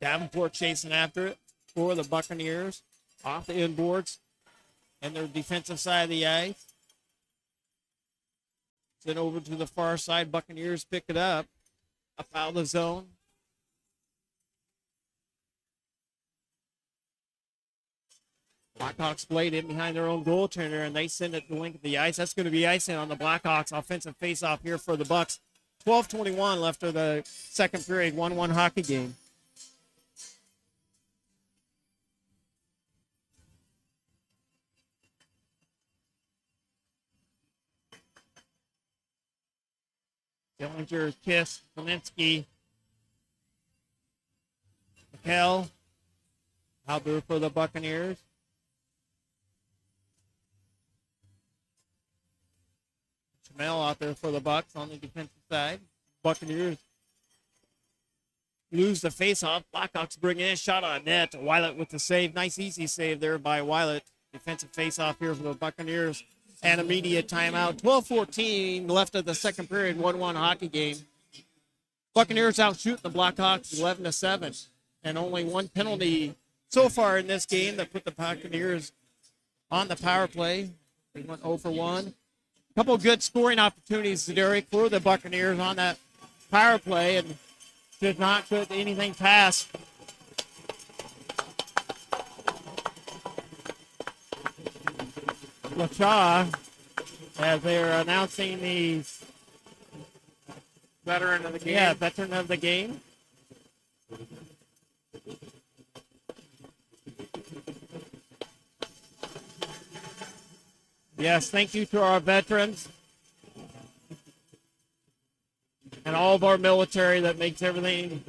Davenport chasing after it for the Buccaneers. Off the inboards and their defensive side of the ice. Then over to the far side. Buccaneers pick it up. Up out of the zone. Blackhawks played in behind their own goaltender, and they send it to the length of the ice. That's going to be icing on the Blackhawks. Offensive face-off here for the Bucks. 12:21 left of the second period. 1-1 hockey game. Dillinger, Kiss, Kalinsky, McHale out there for the Buccaneers. Chamel out there for the Bucks on the defensive side. Buccaneers lose the faceoff. Blackhawks bring in a shot on net. Weilet with the save. Nice easy save there by Weilet. Defensive faceoff here for the Buccaneers. And immediate timeout. 12:14 left of the second period. 1-1 hockey game. Buccaneers out shooting the Blackhawks 11-7. And only one penalty so far in this game that put the Buccaneers on the power play. They went 0 for 1. A couple good scoring opportunities, Derek, for the Buccaneers on that power play, and did not put anything past. Lachaw, as they're announcing the Veteran of the game. Yeah, veteran of the game. Yes, thank you to our veterans and all of our military that makes everything,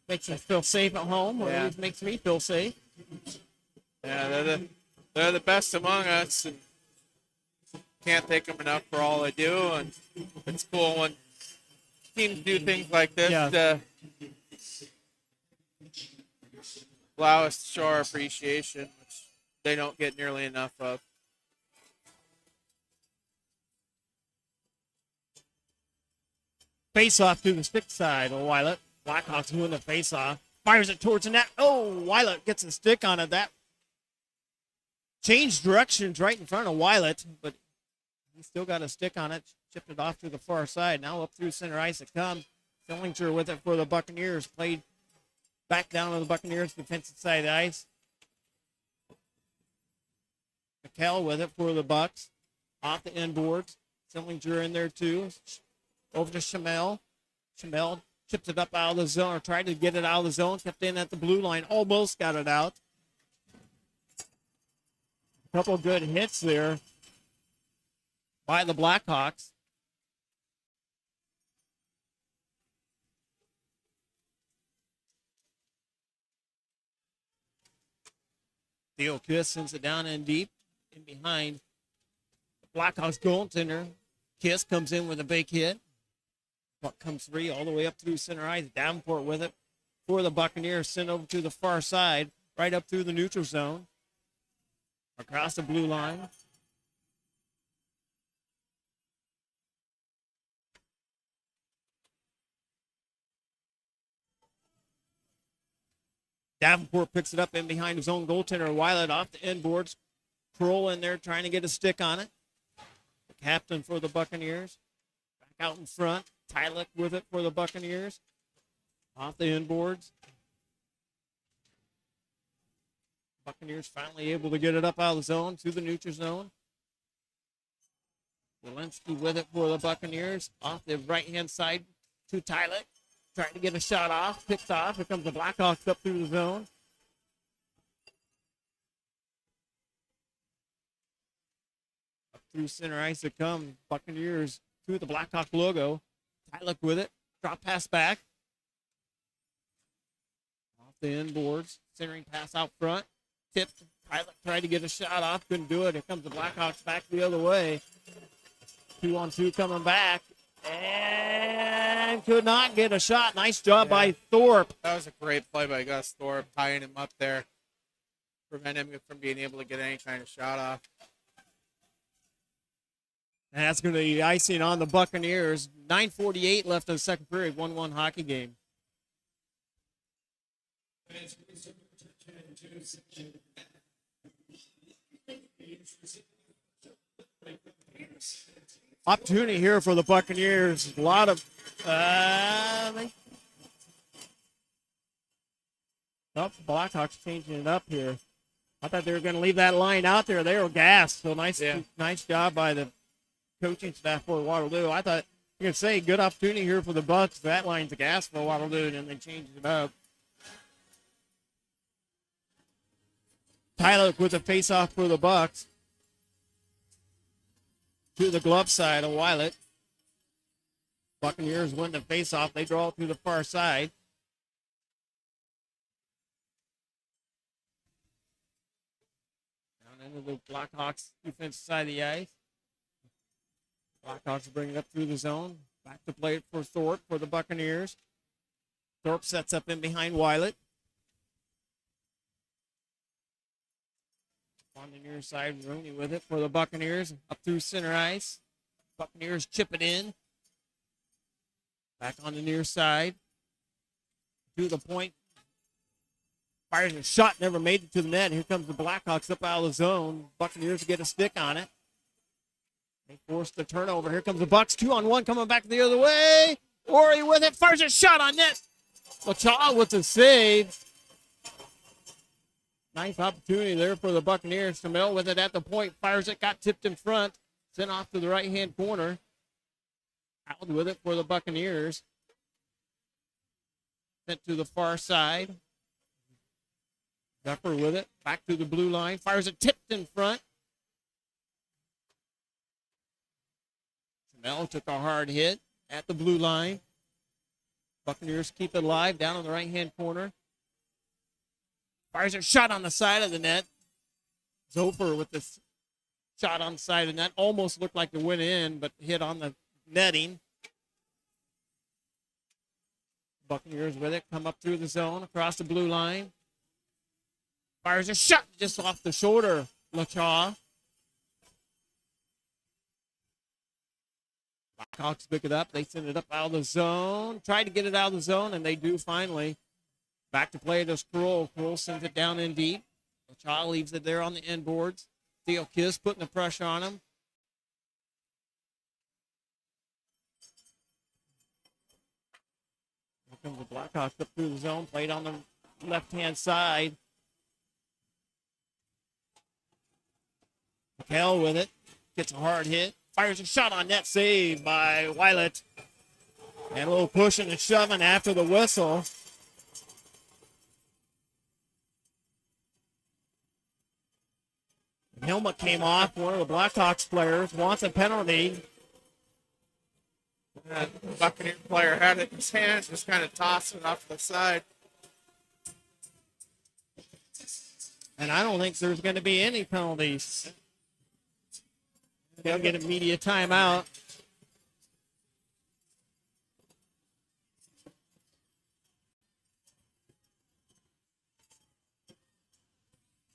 makes us feel safe at home, or at least makes me feel safe. Yeah, they're the best among us. And can't thank them enough for all they do, and it's cool when teams do things like this to allow us to show our appreciation, which they don't get nearly enough of. Face-off to the stick side of Weilet. Blackhawks doing the face-off. Fires it towards the net. Oh, Weilet gets a stick on it. That changed directions right in front of Weilet, but he still got a stick on it. Chipped it off to the far side. Now up through center ice it comes. Dillinger with it for the Buccaneers. Played Back down on the Buccaneers defensive side of the ice. McHale with it for the Bucks. Off the end boards. Sillinger in there too. Over to Chamel. Chamel chipped it up out of the zone, or tried to get it out of the zone. Kept in at the blue line. Almost got it out. A couple of good hits there by the Blackhawks. Theo Kiss sends it down in deep, in behind the Blackhawks goaltender. Kiss comes in with a big hit. Puck comes free all the way up through center ice. Davenport with it for the Buccaneers. Sent over to the far side, right up through the neutral zone. Across the blue line. Davenport picks it up in behind his own goaltender. Weiland off the end boards. Kroll in there trying to get a stick on it. The captain for the Buccaneers. Back out in front. Tylik with it for the Buccaneers. Off the end boards. Buccaneers finally able to get it up out of the zone to the neutral zone. Walensky with it for the Buccaneers. Off the right-hand side to Tylik. Trying to get a shot off. Picked off. Here comes the Blackhawks up through the zone. Up through center ice it come. Buccaneers to the Blackhawk logo. Tylik with it. Drop pass back. Off the end boards. Centering pass out front. Tipped. Tylik tried to get a shot off. Couldn't do it. Here comes the Blackhawks back the other way. 2-on-2 coming back. And could not get a shot. Nice job by Thorpe. That was a great play by Gus Thorpe, tying him up there. Prevent him from being able to get any kind of shot off. And that's going to be icing on the Buccaneers. 9:48 left in the second period. 1-1 hockey game. Opportunity here for the Buccaneers. A lot of Blackhawks changing it up here. I thought they were going to leave that line out there. They were gassed. So nice job by the coaching staff for Waterloo. I thought you could say good opportunity here for the Bucks. That line's a gas for Waterloo, and they changed it up. Tyler with a face-off for the Bucks. To the glove side of Weiland. Buccaneers win the face-off. They draw it to the far side. Down into the Blackhawks defense side of the ice. Blackhawks bring it up through the zone. Back to play it for Thorpe for the Buccaneers. Thorpe sets up in behind Weiland. On the near side, Rooney with it for the Buccaneers. Up through center ice. Buccaneers chip it in. Back on the near side. To the point. Fires a shot, never made it to the net. Here comes the Blackhawks up out of the zone. Buccaneers get a stick on it. They force the turnover. Here comes the Bucks. 2-on-1 coming back the other way. Ori with it. Fires a shot on net. LaChaw with the save. Nice opportunity there for the Buccaneers. Chamel with it at the point. Fires it. Got tipped in front. Sent off to the right-hand corner. Out with it for the Buccaneers. Sent to the far side. Zephyr with it. Back to the blue line. Fires it. Tipped in front. Chamel took a hard hit at the blue line. Buccaneers keep it alive down on the right-hand corner. Fires a shot on the side of the net. Zofer with this shot on the side of the net. Almost looked like it went in, but hit on the netting. Buccaneers with it. Come up through the zone, across the blue line. Fires a shot just off the shoulder. LaChaw. Blackhawks pick it up. They send it up out of the zone. Tried to get it out of the zone, and they do finally. Back to play to Kroll. Kroll sends it down in deep. LaChaw leaves it there on the end boards. Theo Kiss putting the pressure on him. Here comes the Blackhawks up through the zone. Played on the left-hand side. McHale with it. Gets a hard hit. Fires a shot on net, saved by Weilet. And a little pushing and shoving after the whistle. Helmet came off. One of the Blackhawks players wants a penalty. The Buccaneer player had it in his hand, just kind of tossing it off to the side. And I don't think there's going to be any penalties. They'll get a media timeout.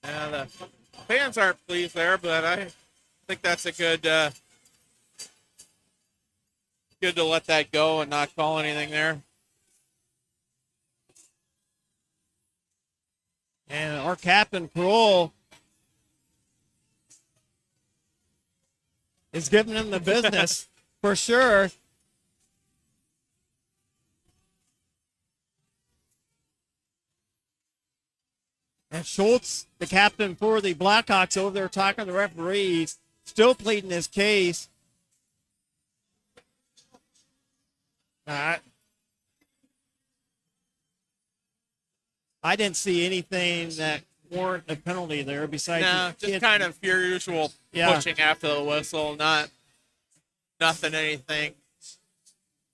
Yeah, the fans aren't pleased there, but I think that's a good to let that go and not call anything there. And our captain, Kroll, is giving him the business for sure. And Schultz, the captain for the Blackhawks, over there talking to the referees, still pleading his case. I didn't see anything that warrant a penalty there besides just kind of your usual pushing after the whistle, nothing anything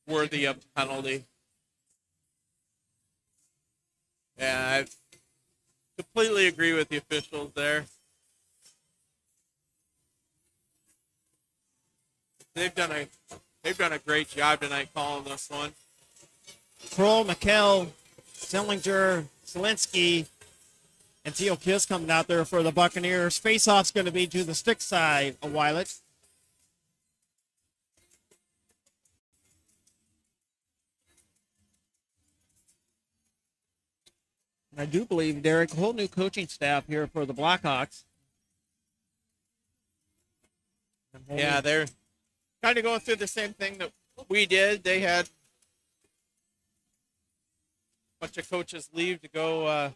worthy of penalty. Yeah, I completely agree with the officials there. They've done a great job tonight calling this one. Kroll, McHale, Sillinger, Zielinski, and Teal Kiss coming out there for the Buccaneers. Face-off's going to be to the stick side of Weilet. I do believe, Derek, a whole new coaching staff here for the Blackhawks. Yeah, they're kind of going through the same thing that we did. They had a bunch of coaches leave to go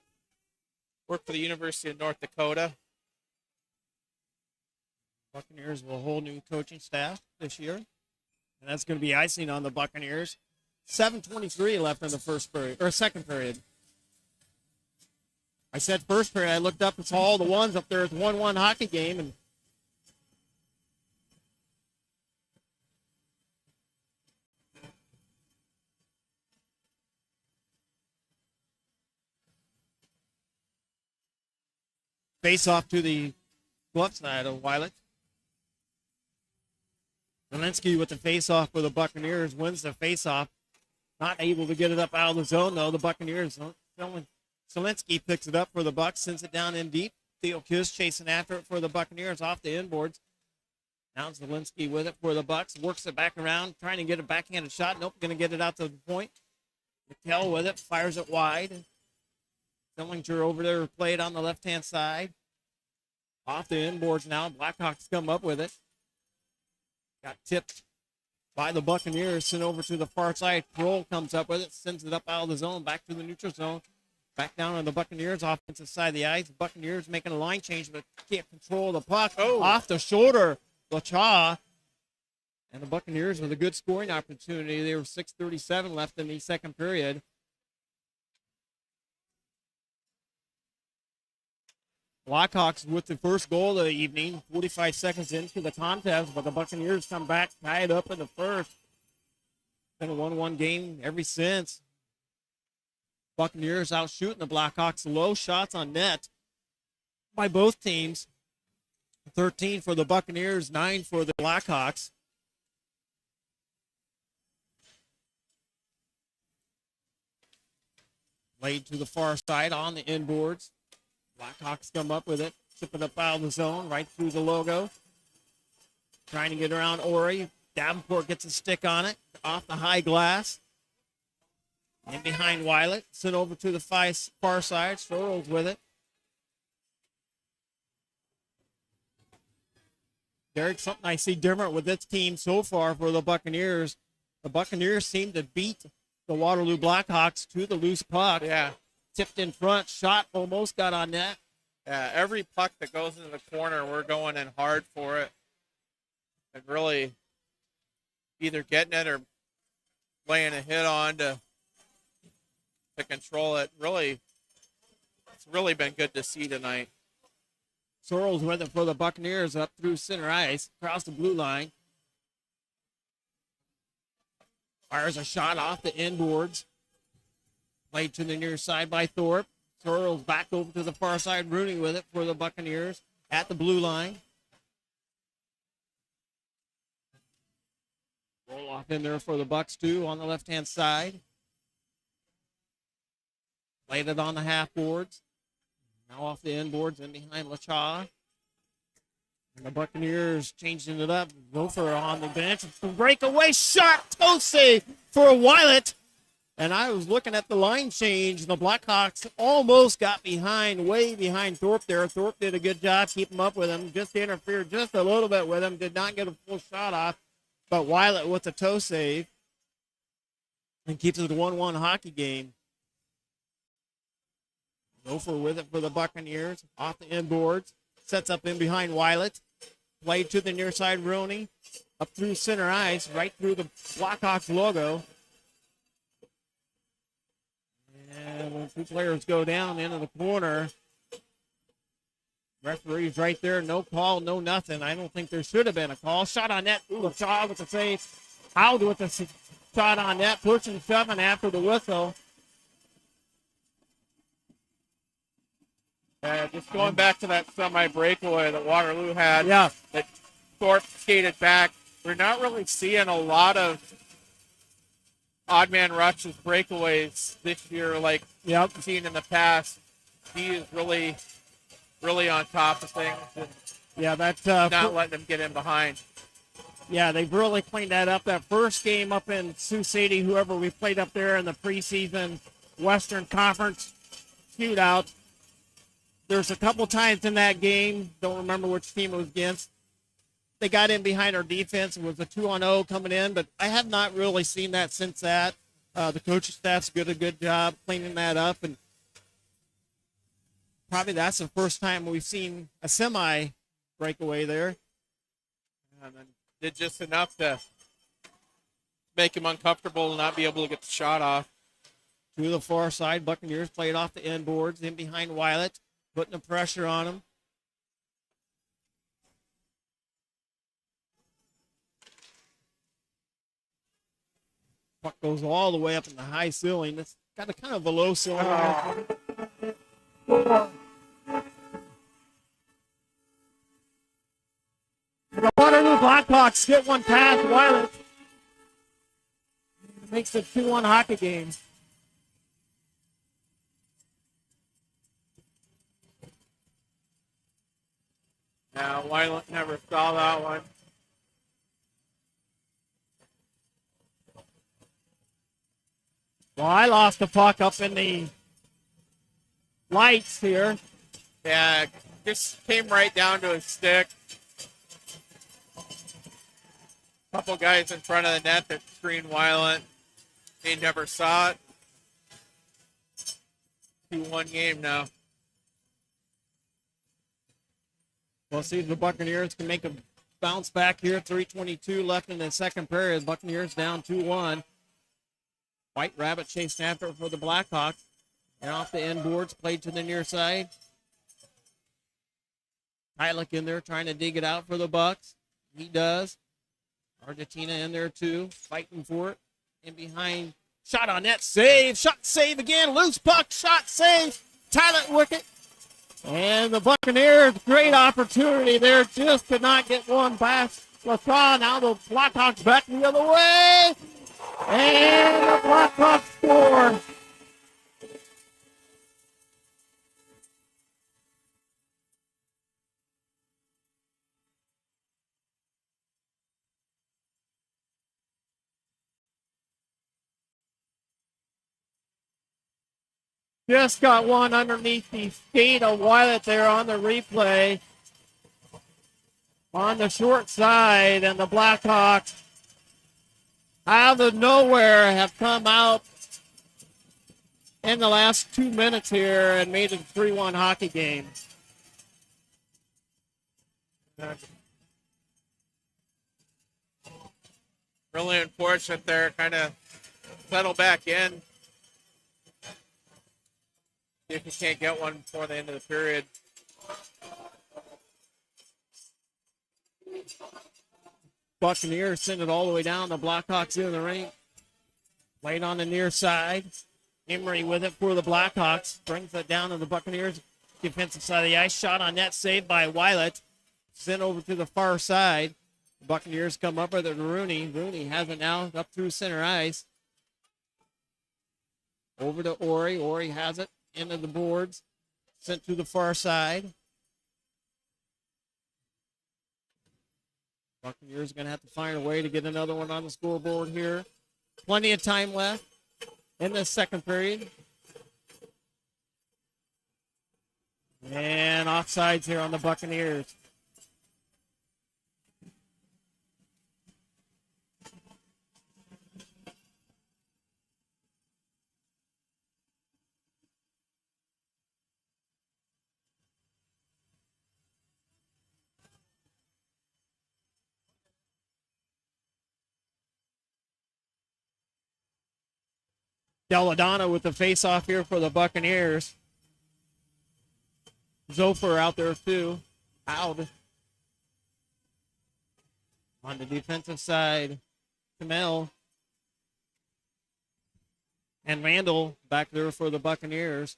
work for the University of North Dakota. Buccaneers with a whole new coaching staff this year. And that's going to be icing on the Buccaneers. 7:23 left in the first period, or second period. I said first period. I looked up and saw all the ones up there. It's 1-1 hockey game. And face off to the glove side of Weilet. Zielinski with the face-off for the Buccaneers wins the face-off. Not able to get it up out of the zone, though. The Buccaneers, Zielinski picks it up for the Bucs, sends it down in deep. Theo Kiss chasing after it for the Buccaneers off the inboards. Now Zielinski with it for the Bucs, works it back around, trying to get a backhanded shot. Nope, going to get it out to the point. McHale with it, fires it wide. Sillinger over there played on the left-hand side. Off the inboards now. Blackhawks come up with it. Got tipped by the Buccaneers, sent over to the far side. Kroll comes up with it, sends it up out of the zone, back to the neutral zone. Back down on the Buccaneers' offensive side of the ice. The Buccaneers making a line change, but can't control the puck. Off the shoulder, Lacha. And the Buccaneers with a good scoring opportunity. There were 6:37 left in the second period. Blackhawks with the first goal of the evening, 45 seconds into the contest, but the Buccaneers come back, tie it up in the first. Been a 1-1 game ever since. Buccaneers out shooting the Blackhawks. Low shots on net by both teams. 13 for the Buccaneers, 9 for the Blackhawks. Laid to the far side on the inboards. Blackhawks come up with it, tip it up out of the zone, right through the logo. Trying to get around Ori. Davenport gets a stick on it, off the high glass. In behind Weilet, sent over to the far side. Sorrells with it. Derek, something I see different with this team so far for the Buccaneers. The Buccaneers seem to beat the Waterloo Blackhawks to the loose puck. Yeah. tipped in front, shot almost got on net. Yeah, every puck that goes into the corner, we're going in hard for it. And really either getting it or laying a hit on to control it. Really, it's really been good to see tonight. Sorrells with it for the Buccaneers up through center ice, across the blue line. Fires a shot off the inboards. Played to the near side by Thorpe. Sorrells back over to the far side. Rooney with it for the Buccaneers at the blue line. Roll off in there for the Bucks too on the left-hand side. Played it on the half boards. Now off the inboards and behind Lachaw. And the Buccaneers changing it up. Gopher on the bench. Breakaway shot. Toe save for Weilet. And I was looking at the line change. The Blackhawks almost got behind, way behind Thorpe there. Thorpe did a good job keeping up with him. Just interfered just a little bit with him. Did not get a full shot off. But Weilet with the toe save. And keeps it a 1-1 hockey game. Gopher with it for the Buccaneers. Off the inboards. Sets up in behind Weilet. Played to the near side, Rooney. Up through center ice, right through the Blackhawks logo. And when two players go down into the corner, referee's right there. No call, no nothing. I don't think there should have been a call. Shot on net. Lachaw with the save. Howard with the shot on net. Pushing, shoving after the whistle. Just going back to that semi-breakaway that Waterloo had, Yeah. that Thorpe skated back. We're not really seeing a lot of odd man rushes, breakaways this year like we've seen in the past. He is really, really on top of things and that's not letting them get in behind. Yeah, they've really cleaned that up. That first game up in Sioux City, whoever we played up there in the preseason Western Conference shootout, there's a couple times in that game, don't remember which team it was against, they got in behind our defense. It was a 2-on-0 coming in, but I have not really seen that since that. The coaching staff's did a good job cleaning that up, and probably that's the first time we've seen a semi breakaway there. And then did just enough to make him uncomfortable and not be able to get the shot off. To the far side, Buccaneers played off the inboards, in behind Weilet, putting the pressure on him. Puck goes all the way up in the high ceiling. It's got a kind of a low ceiling. The Waterloo Blackhawks get one past Weilet. Makes it 2-1 hockey game. Now, Weiland never saw that one. Well, I lost the puck up in the lights here. Yeah, just came right down to his stick. Couple guys in front of the net that screened Weiland. He never saw it. 2-1 game now. We'll see if the Buccaneers can make a bounce back here. 3:22 left in the second period. Buccaneers down 2-1. White Rabbit chased after it for the Blackhawks. And off the inboards, played to the near side. Tylick in there trying to dig it out for the Bucks. He does. Argentina in there too, fighting for it. In behind, shot on net, save, shot save again, loose puck, shot save. Tylick wicket. And the Buccaneers, great opportunity there, just could not get one past LaSalle. Now the Blackhawks back the other way. And the Blackhawks score. Just got one underneath the skate of Weilet there on the replay. On the short side, and the Blackhawks out of nowhere have come out in the last 2 minutes here and made it a 3-1 hockey game. Really unfortunate there. Kind of settle back in. See if you can't get one before the end of the period. Buccaneers send it all the way down. The Blackhawks in the rink. Played on the near side. Emery with it for the Blackhawks. Brings it down to the Buccaneers. Defensive side of the ice. Shot on net. Saved by Weilet. Sent over to the far side. The Buccaneers come up with it. Rooney. Rooney has it now up through center ice. Over to Ori. Ori has it into the boards. Sent to the far side. Buccaneers going to have to find a way to get another one on the scoreboard here. Plenty of time left in the second period. And offsides here on the Buccaneers. Deladonna with the face-off here for the Buccaneers. Zofer out there too. Out. On the defensive side, Kamel. And Randall back there for the Buccaneers.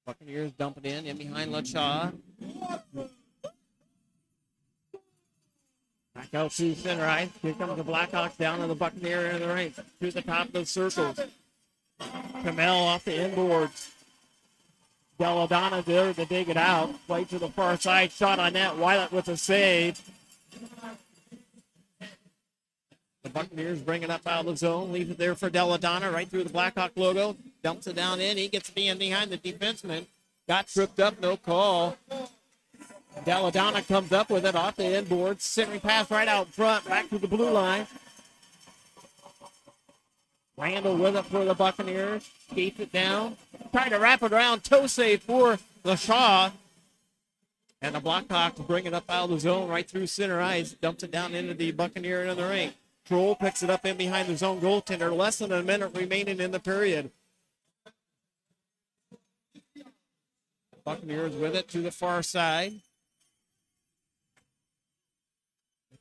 Buccaneers dump it in behind LaChaw. Back out to center ice. Here comes the Blackhawks down to the Buccaneer in the rink. To the top of the circles. Kamel off the inboards. Deladonna there to dig it out. Play to the far side. Shot on net. Weilet with a save. The Buccaneers bring it up out of the zone. Leave it there for Deladonna right through the Blackhawk logo. Dumps it down in. He gets in behind the defenseman. Got tripped up. No call. Deladonna comes up with it off the inboard. Centering pass right out front, back to the blue line. Randall with it for the Buccaneers. Skates it down. Trying to wrap it around. Toe save for LaShaw. And the Blackhawks bring it up out of the zone right through center ice. Dumps it down into the Buccaneer in the ring. Troll picks it up in behind the zone goaltender. Less than a minute remaining in the period. Buccaneers with it to the far side.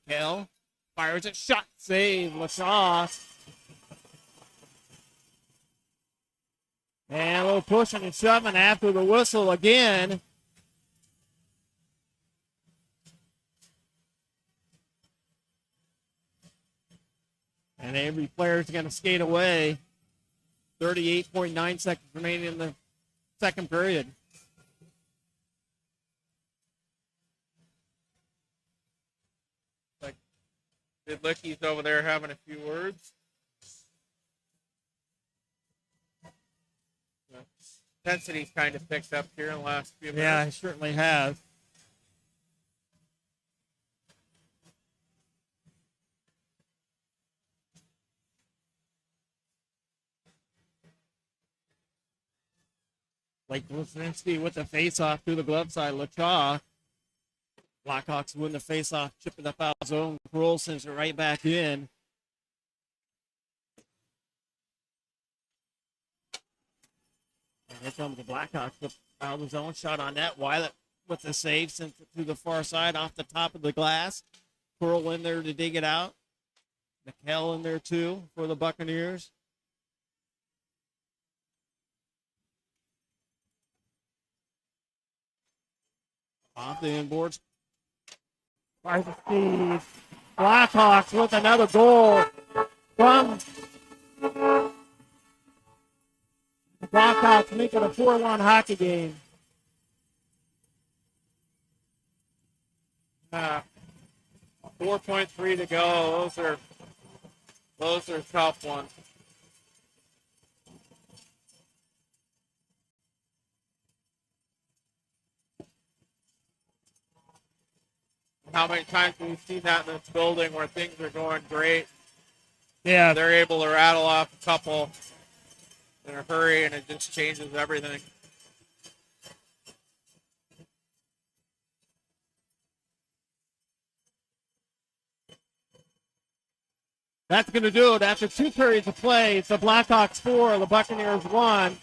Hill fires it, shot, save, LaShaw. And a little pushing and shoving after the whistle again. And every player is going to skate away. 38.9 seconds remaining in the second period. Licky's over there having a few words. Intensity's kind of picked up here in the last few minutes. Yeah, it certainly has. Blake Lisinski with the face-off through the glove side. LaChaw. Blackhawks win the face-off, chip it up out of zone. Kroll sends it right back in. And here comes the Blackhawks out of the zone. Shot on net. Weilet with the save, sent it to the far side off the top of the glass. Kroll in there to dig it out. McHale in there too for the Buccaneers. Off the inboards. Fires the speed. Blackhawks with another goal from the Blackhawks, make it a 4-1 hockey game. 4.3 to go. Those are tough ones. How many times have we seen that in this building where things are going great? Yeah. They're able to rattle off a couple in a hurry, and it just changes everything. That's going to do it. After 2 periods of play, it's the Blackhawks 4, the Buccaneers 1.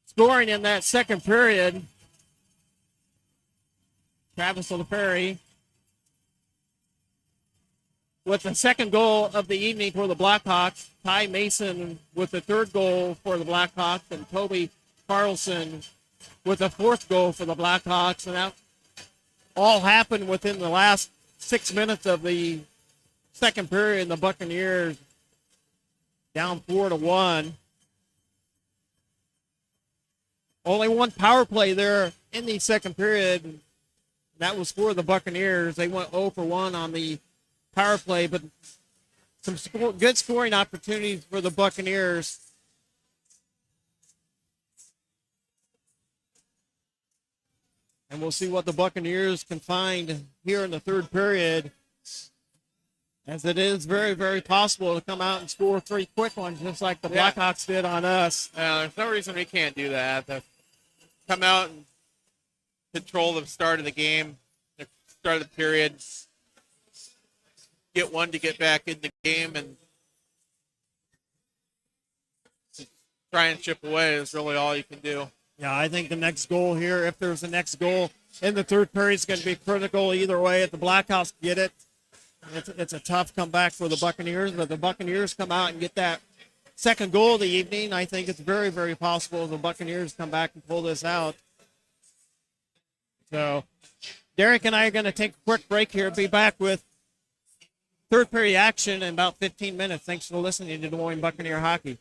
Scoring in that second period, Travis LaFerry with the second goal of the evening for the Blackhawks. Ty Mason with the third goal for the Blackhawks, and Toby Carlson with the fourth goal for the Blackhawks. And that all happened within the last 6 minutes of the second period, and the Buccaneers down 4-1. Only one power play there in the second period. That was for the Buccaneers. They went 0 for 1 on the power play, but some good scoring opportunities for the Buccaneers. And we'll see what the Buccaneers can find here in the third period, as it is very, very possible to come out and score 3 quick ones, just like the Blackhawks did on us. There's no reason we can't do that. Come out and control the start of the game, the start of the period, get one to get back in the game, and try and chip away is really all you can do. Yeah, I think the next goal here, if there's a next goal in the third period, is going to be critical either way. If the Blackhawks get it, it's a tough comeback for the Buccaneers, but the Buccaneers come out and get that second goal of the evening. I think it's very, very possible the Buccaneers come back and pull this out. So Derek and I are going to take a quick break here. Be back with third period action in about 15 minutes. Thanks for listening to Des Moines Buccaneer Hockey.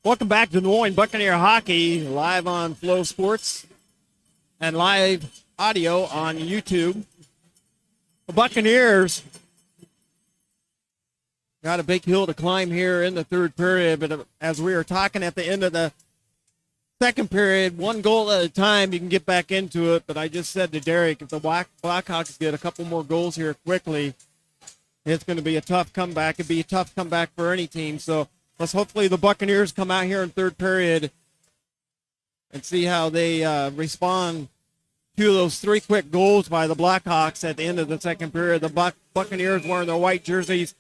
Welcome back to Des Moines Buccaneer Hockey, live on Flow Sports and live audio on YouTube. The Buccaneers got a big hill to climb here in the third period, but as we were talking at the end of the second period, one goal at a time, you can get back into it. But I just said to Derek, if the Blackhawks get a couple more goals here quickly, it's going to be a tough comeback. It'd be a tough comeback for any team. So let's hopefully the Buccaneers come out here in third period and see how they respond to those three quick goals by the Blackhawks at the end of the second period. The Buccaneers wearing their white jerseys.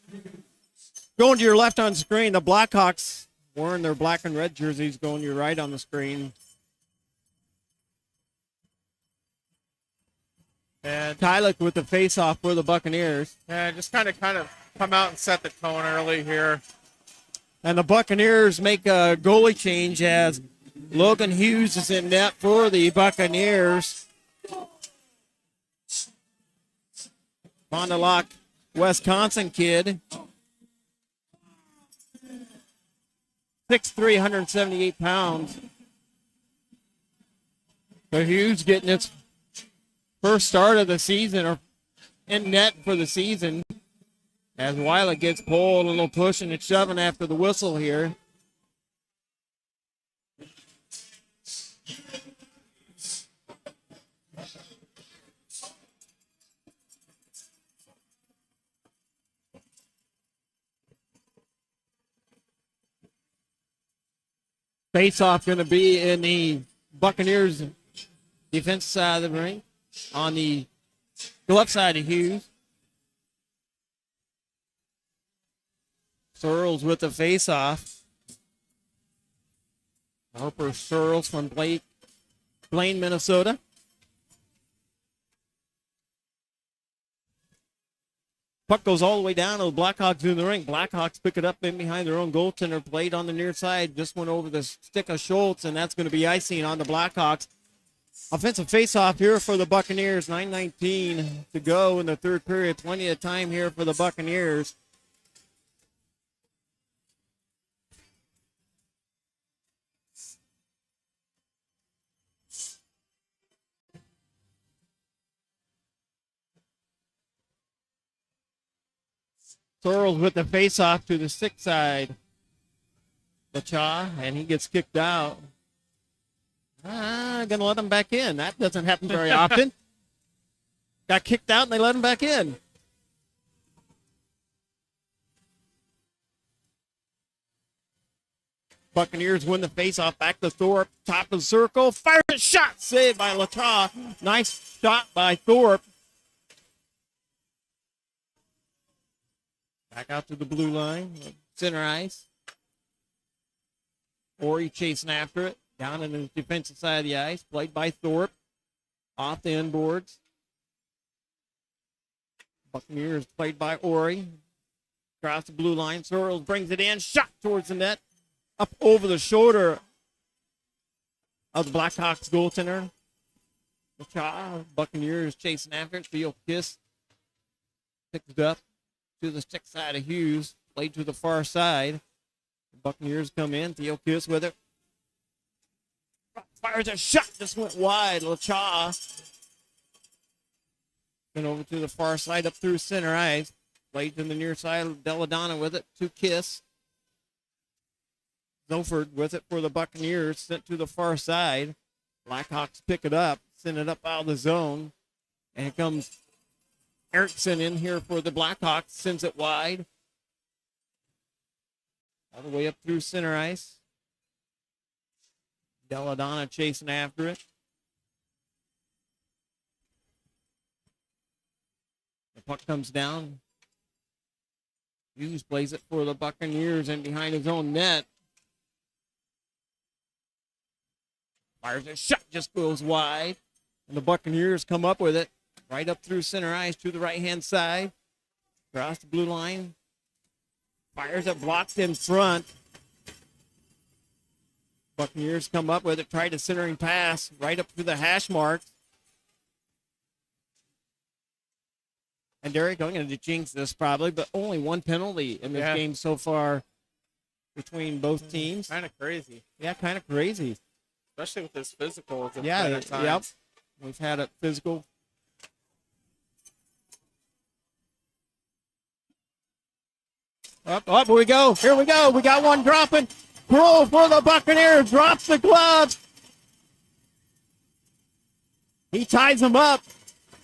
Going to your left on screen, the Blackhawks wearing their black and red jerseys. Going to your right on the screen. And Tyler with the face-off for the Buccaneers. Yeah, just kind of come out and set the tone early here. And the Buccaneers make a goalie change as Logan Hughes is in net for the Buccaneers. Fond du Lac, Wisconsin kid. 6'3", 178 pounds. So Hughes getting its first start of the season, or in net for the season, as Weiler gets pulled, a little pushing and shoving after the whistle here. Face-off going to be in the Buccaneers' defense side of the ring, on the left side of Hughes. Searles with the face-off. Harper Searles from Blaine, Minnesota. Puck goes all the way down to the Blackhawks in the ring. Blackhawks pick it up in behind their own goaltender. Played on the near side. Just went over the stick of Schultz, and that's going to be icing on the Blackhawks. Offensive face-off here for the Buccaneers. 9:19 to go in the third period. Plenty of time here for the Buccaneers. Searles with the face-off to the stick side. Lacha, and he gets kicked out. Gonna let him back in. That doesn't happen very often. Got kicked out and they let him back in. Buccaneers win the face-off. Back to Thorpe. Top of the circle. Fires a shot. Saved by Lacha. Nice shot by Thorpe. Back out to the blue line. Center ice. Ori chasing after it. Down in the defensive side of the ice. Played by Thorpe. Off the end boards. Buccaneers played by Ori. Across the blue line. Searles brings it in. Shot towards the net. Up over the shoulder of the Blackhawks goaltender. Buccaneers chasing after it. Theo Kiss picks it up to the stick side of Hughes. Played to the far side. The Buccaneers come in. Theo Kiss with it. Fires a shot. Just went wide. Lacha. Went over to the far side up through center ice. Played to the near side. Deladonna with it. To Kiss. Zoford with it for the Buccaneers. Sent to the far side. Blackhawks pick it up. Send it up out of the zone. And here comes Erickson in here for the Blackhawks. Sends it wide. All the way up through center ice. Deladonna chasing after it. The puck comes down. Hughes plays it for the Buccaneers and behind his own net. Fires a shot, just goes wide. And the Buccaneers come up with it. Right up through center ice to the right-hand side. Across the blue line. Fires it, blocked in front. Buccaneers come up with it. Tried a centering pass right up to the hash mark. And Derek, I'm going to jinx this probably, but only one penalty in this game so far between both teams. Kind of crazy. Yeah, kind of crazy. Especially with this physical. Yeah, yep. We've had it physical. Up we go. Here we go. We got one dropping. Kroll for the Buccaneers. Drops the glove. He ties him up.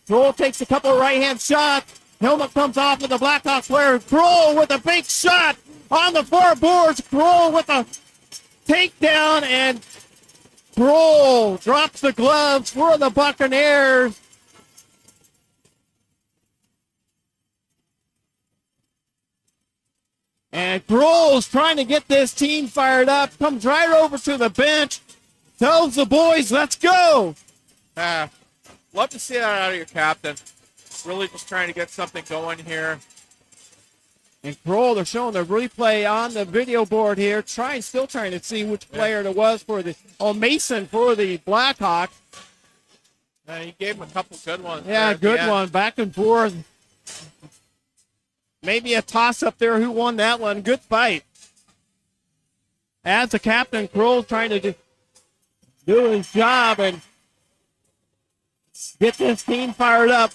Kroll takes a couple of right-hand shots. Helmet comes off of the Blackhawks player. Kroll with a big shot on the far boards. Kroll with a takedown, and Kroll drops the gloves for the Buccaneers. And Kroll's trying to get this team fired up. Comes right over to the bench. Tells the boys, let's go. Love to see that out of your captain. Really just trying to get something going here. And Kroll, they're showing the replay on the video board here. Still trying to see which player it was for the, Mason for the Blackhawks. He gave him a couple good ones. Yeah, good one. Back and forth. Maybe a toss-up there. Who won that one? Good fight. As the captain, Kroll trying to do his job and get this team fired up.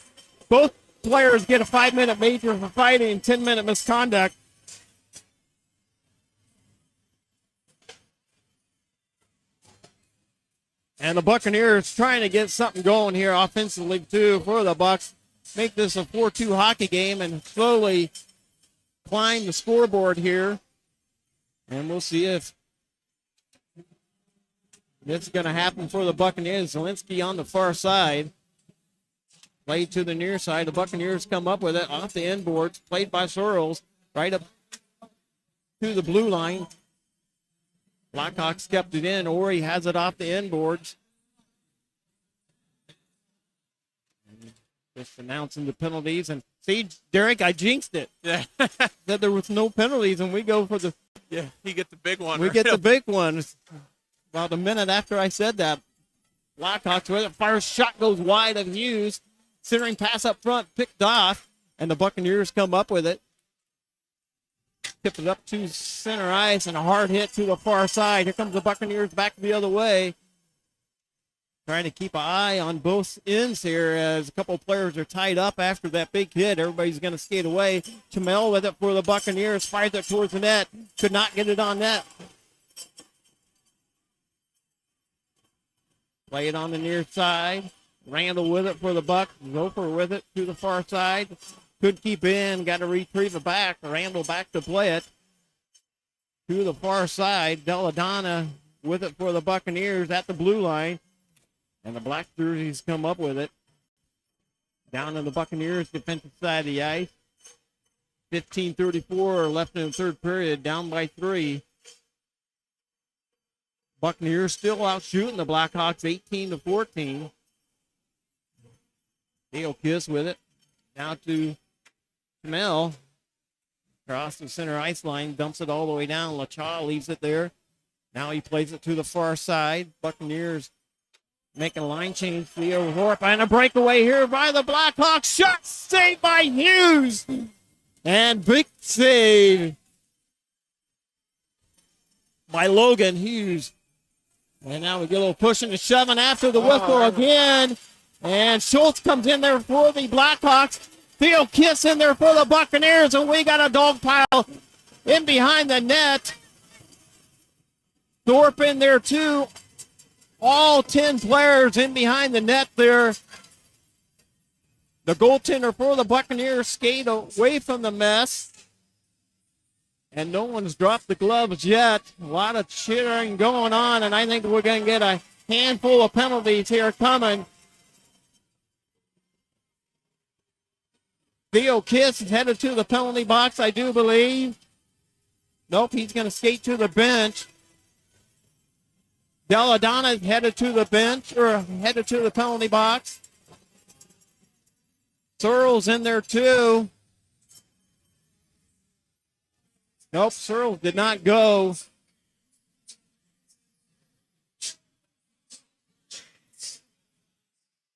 Both players get a 5-minute major for fighting and 10-minute misconduct. And the Buccaneers trying to get something going here offensively, too, for the Bucs. Make this a 4-2 hockey game and slowly climb the scoreboard here. And we'll see if it's going to happen for the Buccaneers. Zielinski on the far side. Played to the near side. The Buccaneers come up with it off the end boards. Played by Searles. Right up to the blue line. Blackhawks kept it in. Ori has it off the end boards. Just announcing the penalties. And see, Derek, I jinxed it. Yeah. That there was no penalties, and we go for the... Yeah, you get the big one. We get the big one. About a minute after I said that, Blackhawks with it. First shot goes wide of Hughes. Centering pass up front, picked off, and the Buccaneers come up with it. Tip it up to center ice, and a hard hit to the far side. Here comes the Buccaneers back the other way. Trying to keep an eye on both ends here as a couple of players are tied up after that big hit. Everybody's going to skate away. Chamel with it for the Buccaneers. Fires it towards the net. Could not get it on net. Play it on the near side. Randall with it for the Bucs. Zofer with it to the far side. Could keep in. Got to retrieve it back. Randall back to play it to the far side. Belladonna with it for the Buccaneers at the blue line. And the black jerseys come up with it. Down to the Buccaneers defensive side of the ice. 15:34 left in the third period. Down by 3. Buccaneers still out shooting the Blackhawks 18-14. Theo Kiss with it. Now to Chamel. Across the center ice line. Dumps it all the way down. LaChaw leaves it there. Now he plays it to the far side. Buccaneers making a line change. Theo Horp and a breakaway here by the Blackhawks. Shot saved by Hughes. And big save by Logan Hughes. And now we get a little pushing and shoving after the whistle again. And Schultz comes in there for the Blackhawks. Theo Kiss in there for the Buccaneers. And we got a dog pile in behind the net. Thorpe in there too. All 10 players in behind the net there. The goaltender for the Buccaneers skate away from the mess. And no one's dropped the gloves yet. A lot of cheering going on, and I think we're going to get a handful of penalties here coming. Theo Kiss is headed to the penalty box, I do believe. Nope, he's going to skate to the bench. Belladonna is headed to the bench, or headed to the penalty box. Searles in there too. Nope, Searles did not go.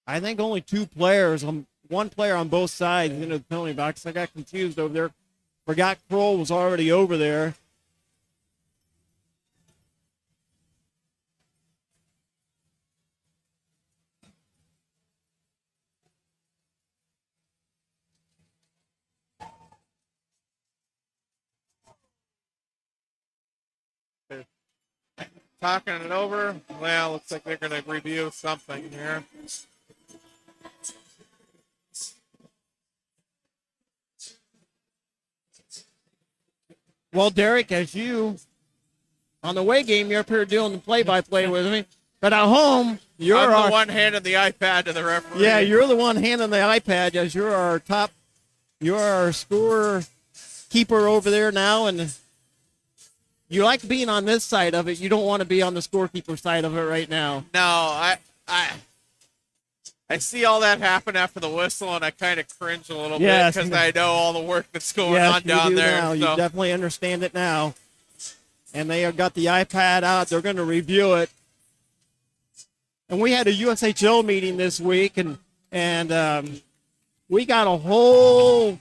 I think only 2 players, one player on both sides into the penalty box. I got confused over there. Forgot Kroll was already over there. talking it over. Well, looks like they're going to review something here. Well, Derek, as you, on the away game, you're up here doing the play-by-play with me. But at home, I'm the one handing the iPad to the referee. Yeah, you're the one handing the iPad as you're our score keeper over there now. And you like being on this side of it. You don't want to be on the scorekeeper side of it right now. No, I see all that happen after the whistle, and I kind of cringe a little bit because I know all the work that's going on down there. Now. So. You definitely understand it now. And they have got the iPad out. They're going to review it. And we had a USHL meeting this week, and we got a whole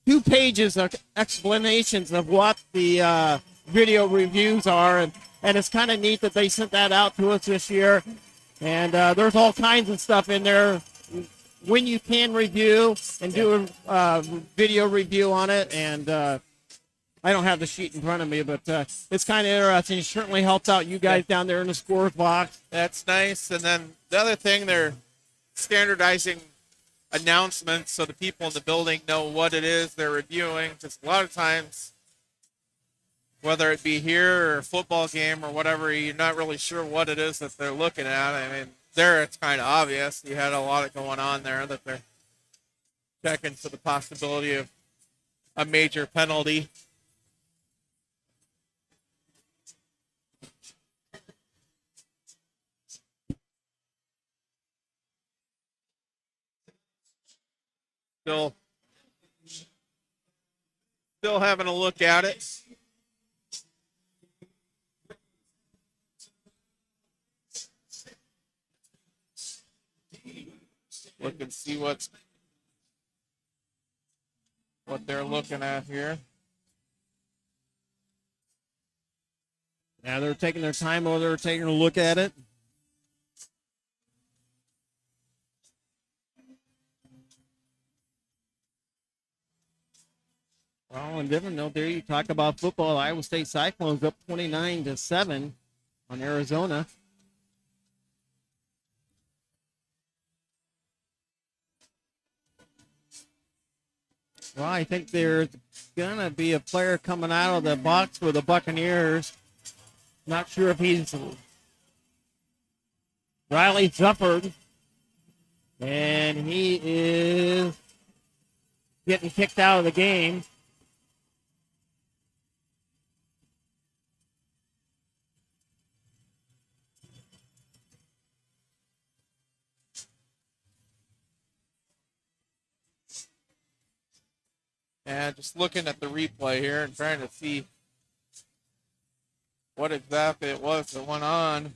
2 pages of explanations of what the video reviews are, and it's kind of neat that they sent that out to us this year. And there's all kinds of stuff in there when you can review and do a video review on it. And I don't have the sheet in front of me, but it's kind of interesting. It certainly helps out you guys down there in the scores box. That's nice. And then the other thing, they're standardizing announcements so the people in the building know what it is they're reviewing. Because a lot of times, whether it be here or a football game or whatever, you're not really sure what it is that they're looking at. I mean, there it's kind of obvious. You had a lot going on there that they're checking for the possibility of a major penalty. Still having a look at it. Look and see what they're looking at here. Yeah, they're taking their time over there, taking a look at it. Well, and different note there, you talk about football. Iowa State Cyclones up 29-7 on Arizona. Well, I think there's going to be a player coming out of the box for the Buccaneers. Not sure if he's Riley Zufford. And he is getting kicked out of the game. And just looking at the replay here and trying to see what exactly it was that went on.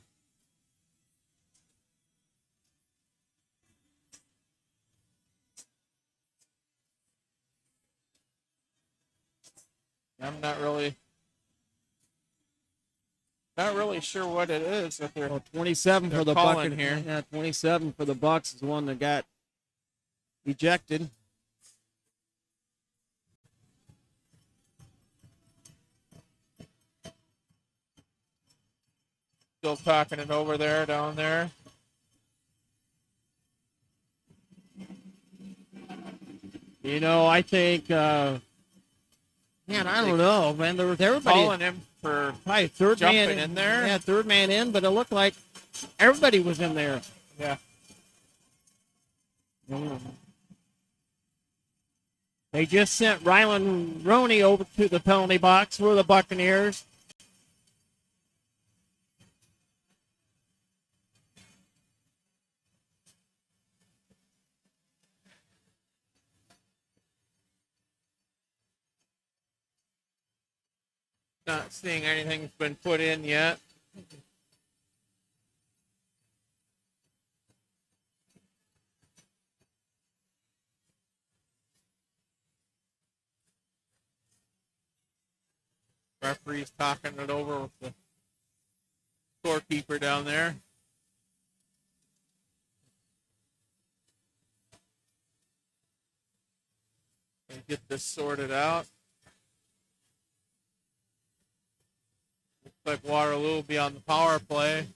I'm not really sure what it is that they're 27 for the calling Buccaneers here. Yeah, 27 for the Bucs is the one that got ejected. Still talking it over there, down there. You know, I think, man, I don't know, man. There was everybody calling him for probably third jumping man in there. Yeah, third man in, but it looked like everybody was in there. Yeah. They just sent Rylan Roney over to the penalty box for the Buccaneers. Not seeing anything's been put in yet. Referee's talking it over with the scorekeeper down there. And get this sorted out. Like Waterloo will be on the power play.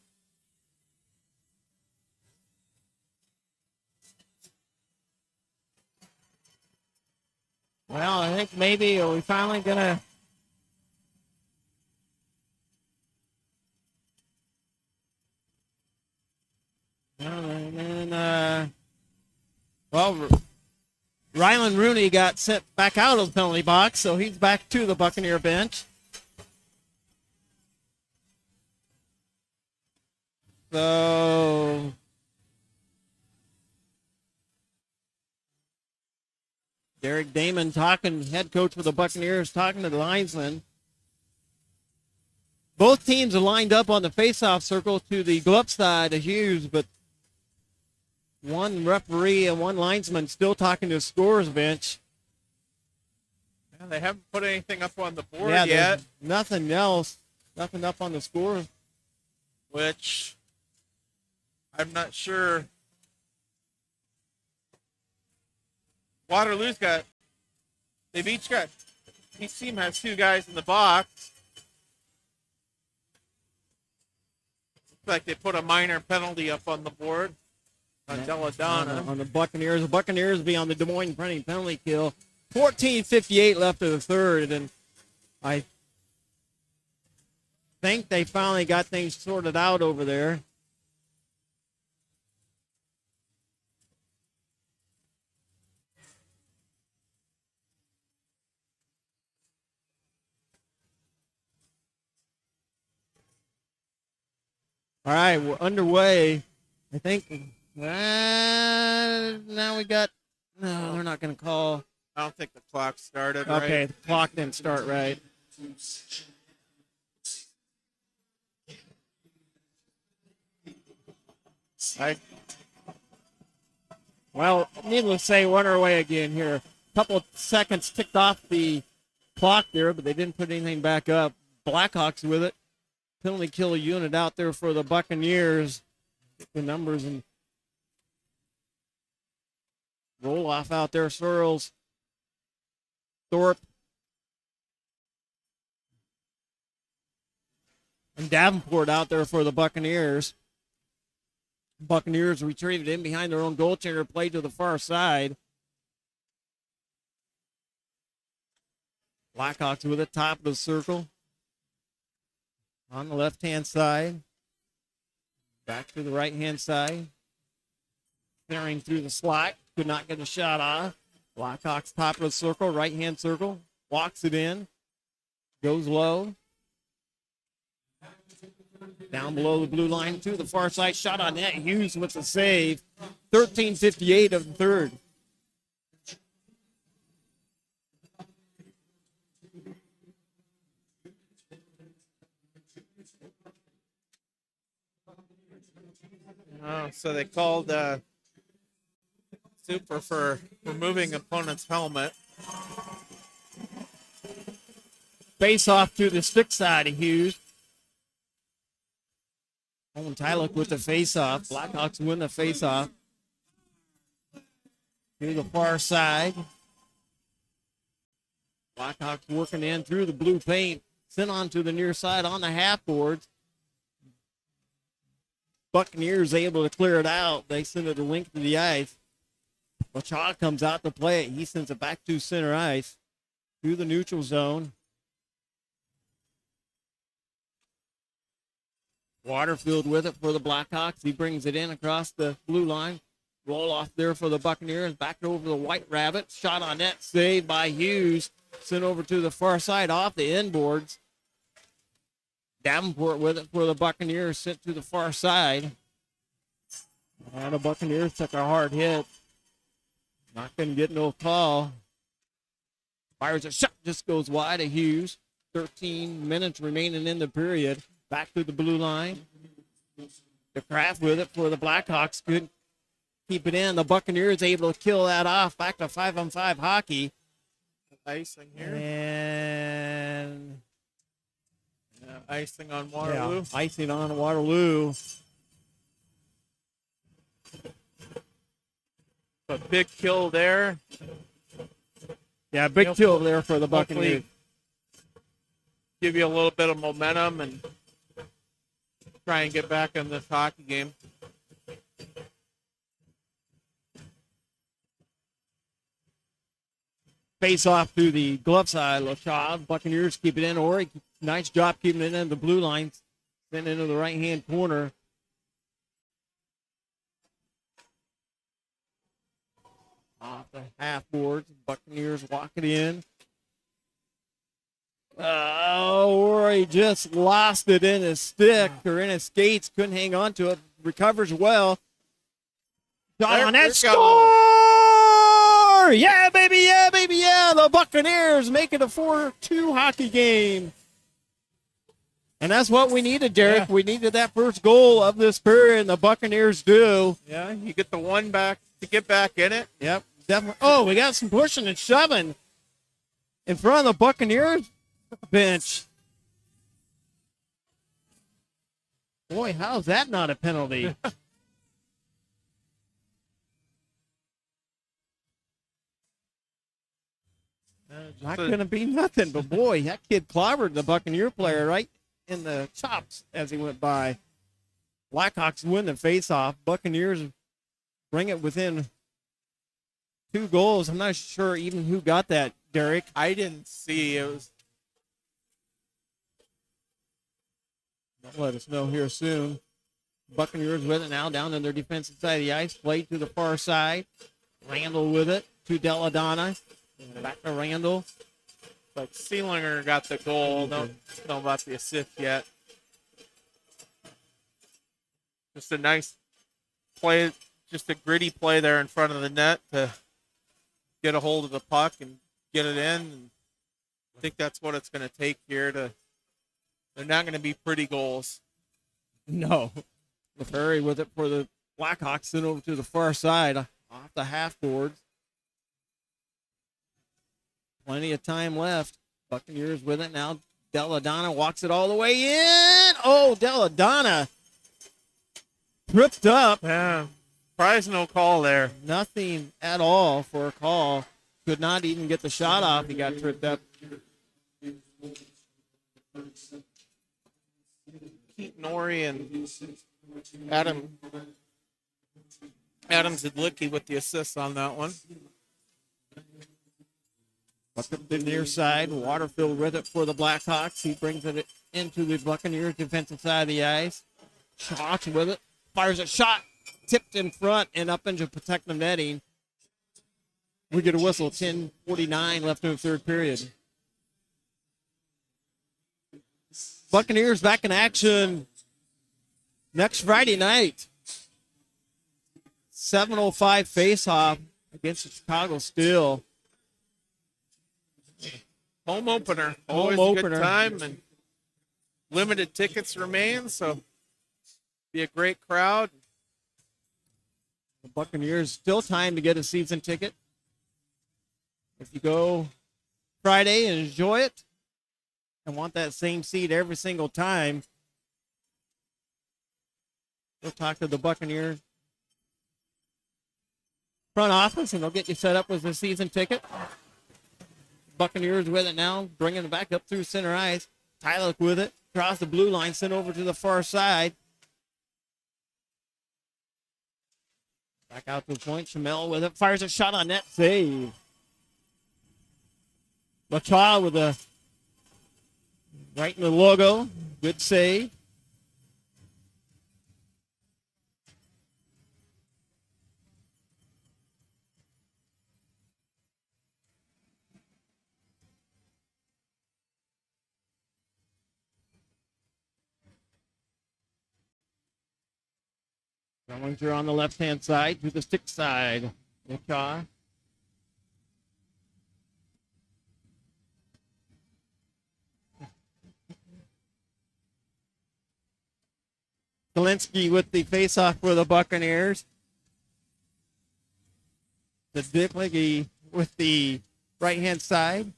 Well, I think maybe are we finally gonna. And then, Rylan Rooney got sent back out of the penalty box, so he's back to the Buccaneer bench. So Derek Damon head coach for the Buccaneers, talking to the linesman. Both teams are lined up on the faceoff circle to the glove side of Hughes, but one referee and one linesman still talking to the scorer's bench. Yeah, they haven't put anything up on the board yet. Nothing else. Nothing up on the score. Which I'm not sure. Waterloo's each team has two guys in the box. Looks like they put a minor penalty up on the board on Deladonna. On the Buccaneers. The Buccaneers be on the Des Moines printing penalty kill. 14:58 left of the third, and I think they finally got things sorted out over there. All right, we're underway. I think now we got. No, they're not going to call. I don't think the clock started Okay, right. the clock didn't start right. Well, needless to say, we're underway again here. A couple of seconds ticked off the clock there, but they didn't put anything back up. Blackhawks with it. Penalty kill unit out there for the Buccaneers. Get the numbers and roll off out there. Searles, Thorpe, and Davenport out there for the Buccaneers. Buccaneers retrieved in behind their own goaltender, played to the far side. Blackhawks with it, top of the circle. On the left-hand side. Back to the right-hand side. Clearing through the slot. Could not get a shot off. Blackhawks top of the circle, right-hand circle. Walks it in. Goes low. Down below the blue line to the far side. Shot on net. Hughes with the save. 13:58 of the third. Oh, so they called Super for removing opponent's helmet. Face off to the stick side of Hughes. Owen Tylock with the face off. Blackhawks win the face off. To the far side. Blackhawks working in through the blue paint. Sent on to the near side on the half boards. Buccaneers able to clear it out. They send it a length to the ice. Machado comes out to play it. He sends it back to center ice. Through the neutral zone. Waterfield with it for the Blackhawks. He brings it in across the blue line. Roll off there for the Buccaneers. Back over the White Rabbit. Shot on net. Saved by Hughes. Sent over to the far side off the inboards. Davenport with it for the Buccaneers. Sent to the far side. And the Buccaneers took a hard hit. Not going to get no call. Fires a shot. Just goes wide of Hughes. 13 minutes remaining in the period. Back to the blue line. The Kraft with it for the Blackhawks. Good. Keep it in. The Buccaneers able to kill that off. Back to 5-on-5 hockey. Icing here. And icing on Waterloo. Yeah, icing on Waterloo. A big kill there. Yeah, big kill there for the Buccaneers. give you a little bit of momentum and try and get back in this hockey game. Face off to the glove side. LaChav. Buccaneers keep it in. Ori, nice job keeping it in the blue line. Send into the right-hand corner. Off the half boards. Buccaneers walk it in. Ori just lost it in his stick or in his skates. Couldn't hang on to it. Recovers well. Shot on that, score! Yeah, baby, yeah, baby, yeah. The Buccaneers make it a 4-2 hockey game. And that's what we needed, Derek. Yeah. We needed that first goal of this period, and the Buccaneers do. Yeah, you get the one back to get back in it. Yep, definitely. Oh, we got some pushing and shoving in front of the Buccaneers bench. Boy, how's that not a penalty? Not going to be nothing, but boy, that kid clobbered the Buccaneer player right in the chops as he went by. Blackhawks win the faceoff. Buccaneers bring it within 2 goals. I'm not sure even who got that, Derek. I didn't see. It was. They'll let us know here soon. Buccaneers with it now down on their defensive side of the ice. Played to the far side. Randall with it to Deladonna. Back to Randall. But Seelinger got the goal. Don't know about the assist yet. Just a nice play, just a gritty play there in front of the net to get a hold of the puck and get it in. And I think that's what it's going to take here. They're not going to be pretty goals. No. LaFerry with it for the Blackhawks, then over to the far side off the half boards. Plenty of time left. Buccaneers with it now. Deladonna walks it all the way in. Oh, Deladonna tripped up. Yeah. Surprise, no call there. Nothing at all for a call. Could not even get the shot off. He got tripped up. Keaton Ori and Adam Zidlicki with the assists on that one. Up the near side, Waterfield with it for the Blackhawks. He brings it into the Buccaneers defensive side of the ice. Shots with it, fires a shot, tipped in front and up into protective netting. We get a whistle. 10:49 left in the third period. Buccaneers back in action next Friday night. 7:05 face-off against the Chicago Steel. Home opener. Always a good time, and limited tickets remain, so be a great crowd. The Buccaneers still time to get a season ticket. If you go Friday and enjoy it and want that same seat every single time, we'll talk to the Buccaneers front office, and they'll get you set up with a season ticket. Buccaneers with it now, bringing it back up through center ice. Tyler with it, across the blue line, sent over to the far side. Back out to the point, Chamel with it, fires a shot on net, save. LaChaw with a right in the logo, good save. Going through on the left-hand side to the stick side. LaChaw. Zielinski with the face-off for the Buccaneers. The Zielinski with the right-hand side.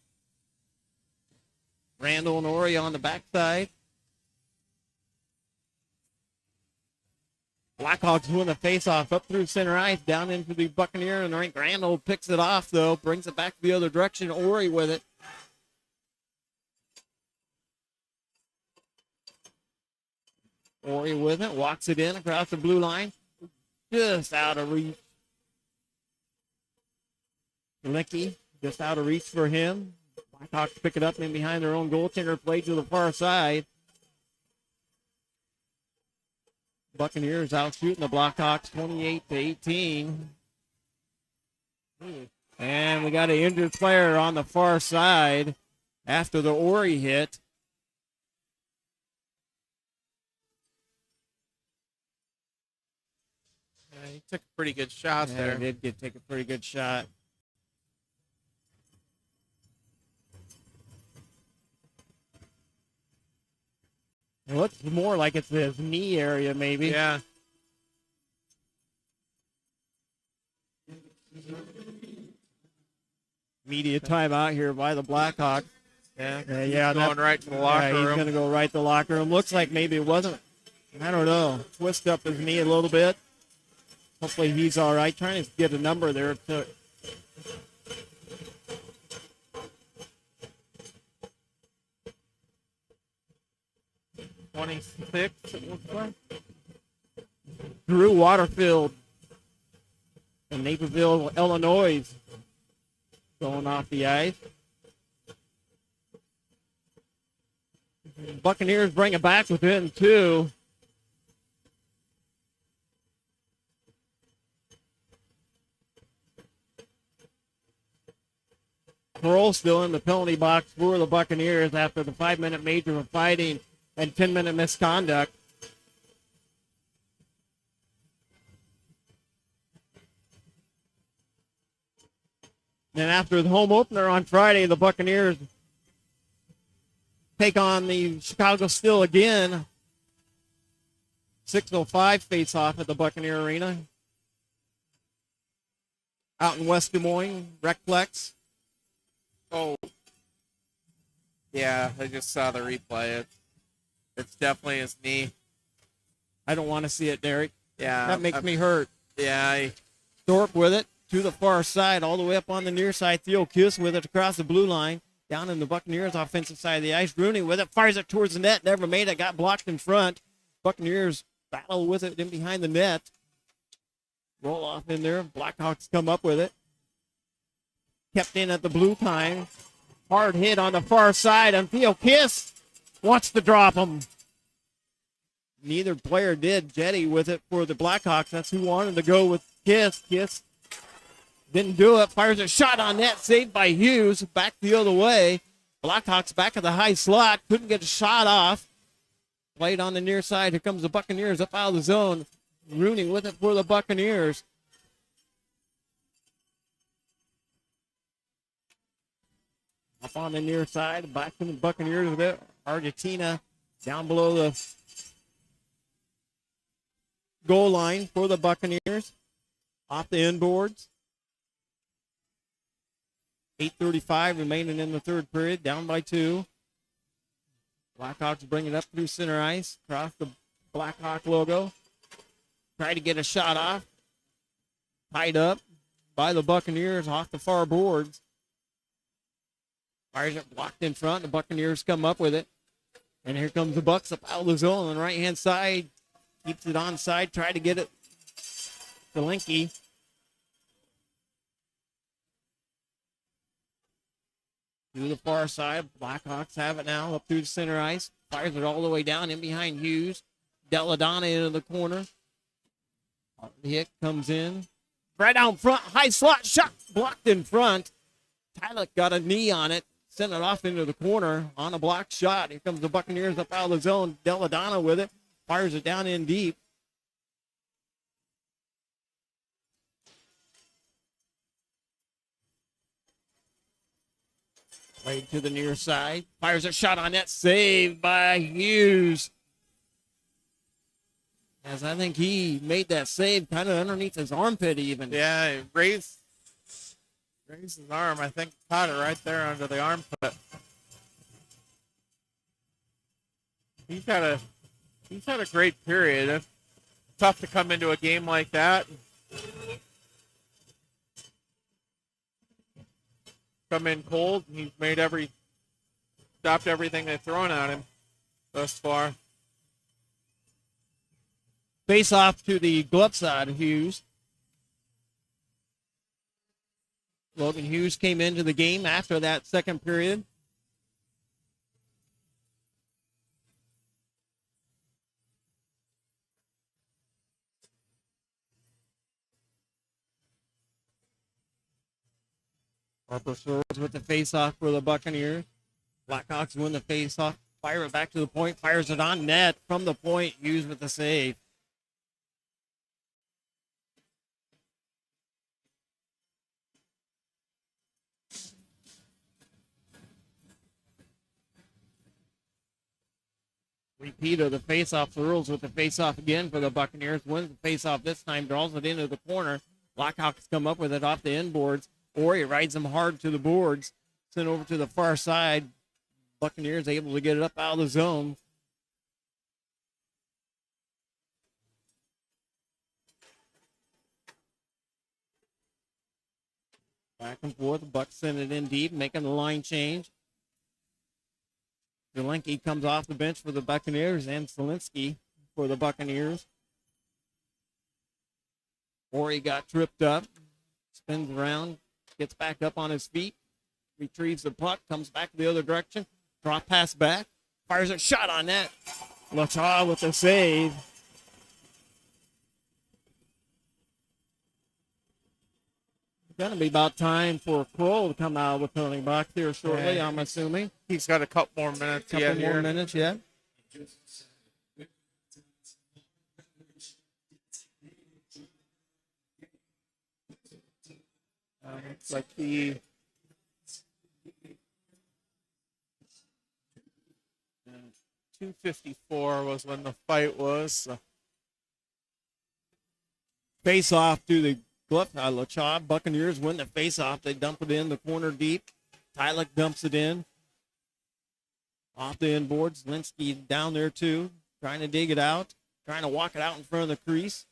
Randall and Ori on the backside. Blackhawks win the face-off up through center ice, down into the Buccaneer, and Rank Randall picks it off, though, brings it back the other direction. Ori with it. Ori with it, walks it in across the blue line. Just out of reach. Licky, just out of reach for him. Blackhawks pick it up in behind their own goaltender, play to the far side. Buccaneers out shooting the Blackhawks 28-18. And we got an injured player on the far side after the Ori hit. Yeah, he took a pretty good shot there. He did take a pretty good shot. It looks more like it's his knee area, maybe. Yeah. Media timeout here by the Blackhawks. Yeah, going right to the locker room. He's going to go right to the locker room. Looks like maybe it wasn't, I don't know, twist up his knee a little bit. Hopefully he's all right. Trying to get a number there. 26, it looks like. Drew Waterfield in Naperville, Illinois, going off the ice. Buccaneers bring it back within 2. Pearl still in the penalty box for the Buccaneers after the 5-minute major of fighting and 10-minute misconduct. Then after the home opener on Friday, the Buccaneers take on the Chicago Steel again. 6:05 face-off at the Buccaneer Arena. Out in West Des Moines, Recplex. Oh, yeah, I just saw the replay. It's definitely his knee. I don't want to see it, Derek. Yeah. That makes me hurt. Yeah. Thorpe with it to the far side, all the way up on the near side. Theo Kiss with it across the blue line. Down in the Buccaneers' offensive side of the ice. Rooney with it, fires it towards the net. Never made it, got blocked in front. Buccaneers battle with it in behind the net. Roll off in there. Blackhawks come up with it. Kept in at the blue time. Hard hit on the far side, and Theo Kiss wants to drop him. Neither player did. Jetty with it for the Blackhawks. That's who wanted to go with Kiss. Kiss didn't do it. Fires a shot on net. Saved by Hughes. Back the other way. Blackhawks back at the high slot. Couldn't get a shot off. Played on the near side. Here comes the Buccaneers up out of the zone. Rooney with it for the Buccaneers. Up on the near side. Back to the Buccaneers with it. Argentina down below the goal line for the Buccaneers. Off the inboards. 8:35 remaining in the third period. Down by 2. Blackhawks bring it up through center ice. Across the Blackhawk logo. Try to get a shot off. Tied up by the Buccaneers off the far boards. Fires it blocked in front. The Buccaneers come up with it. And here comes the Bucks up out of the zone on the right-hand side. Keeps it onside. Try to get it to Linky. To the far side. Blackhawks have it now up through the center ice. Fires it all the way down in behind Hughes. Deladonna into the corner. The hit comes in. Right out front. High slot shot blocked in front. Tyler got a knee on it. Sent it off into the corner on a blocked shot. Here comes the Buccaneers up out of the zone. Deladonna with it. Fires it down in deep. Played to the near side. Fires a shot on net. Saved by Hughes. As I think he made that save kind of underneath his armpit even. Yeah, he raised his arm. I think caught it right there under the armpit. He's had a great period. It's tough to come into a game like that. Come in cold. He's made stopped everything they're throwing at him thus far. Face off to the glove side of Hughes. Logan Hughes came into the game after that second period. Harper Searles with the face-off for the Buccaneers. Blackhawks win the face-off. Fire it back to the point. Fires it on net from the point. Hughes with the save. Repeat of the face-off. Searles with the face-off again for the Buccaneers. Wins the face-off this time. Draws it into the corner. Blackhawks come up with it off the end boards. Ori rides them hard to the boards. Sent over to the far side. Buccaneers able to get it up out of the zone. Back and forth. The Bucks send it in deep, making the line change. Zelenki comes off the bench for the Buccaneers and Zielinski for the Buccaneers. Ori got tripped up. Spins around. Gets back up on his feet. Retrieves the puck. Comes back the other direction. Drop pass back. Fires a shot on net. Lachaw with the save. Going to be about time for Kroll to come out of the penalty box here shortly, I'm assuming. He's got a couple more minutes. Couple more minutes, yeah. It's like the 2:54 was when the fight was. So. Face off to the Lachaw. Buccaneers win the face off. They dump it in the corner deep. Tyler dumps it in. Off the end boards. Linsky down there too. Trying to dig it out. Trying to walk it out in front of the crease.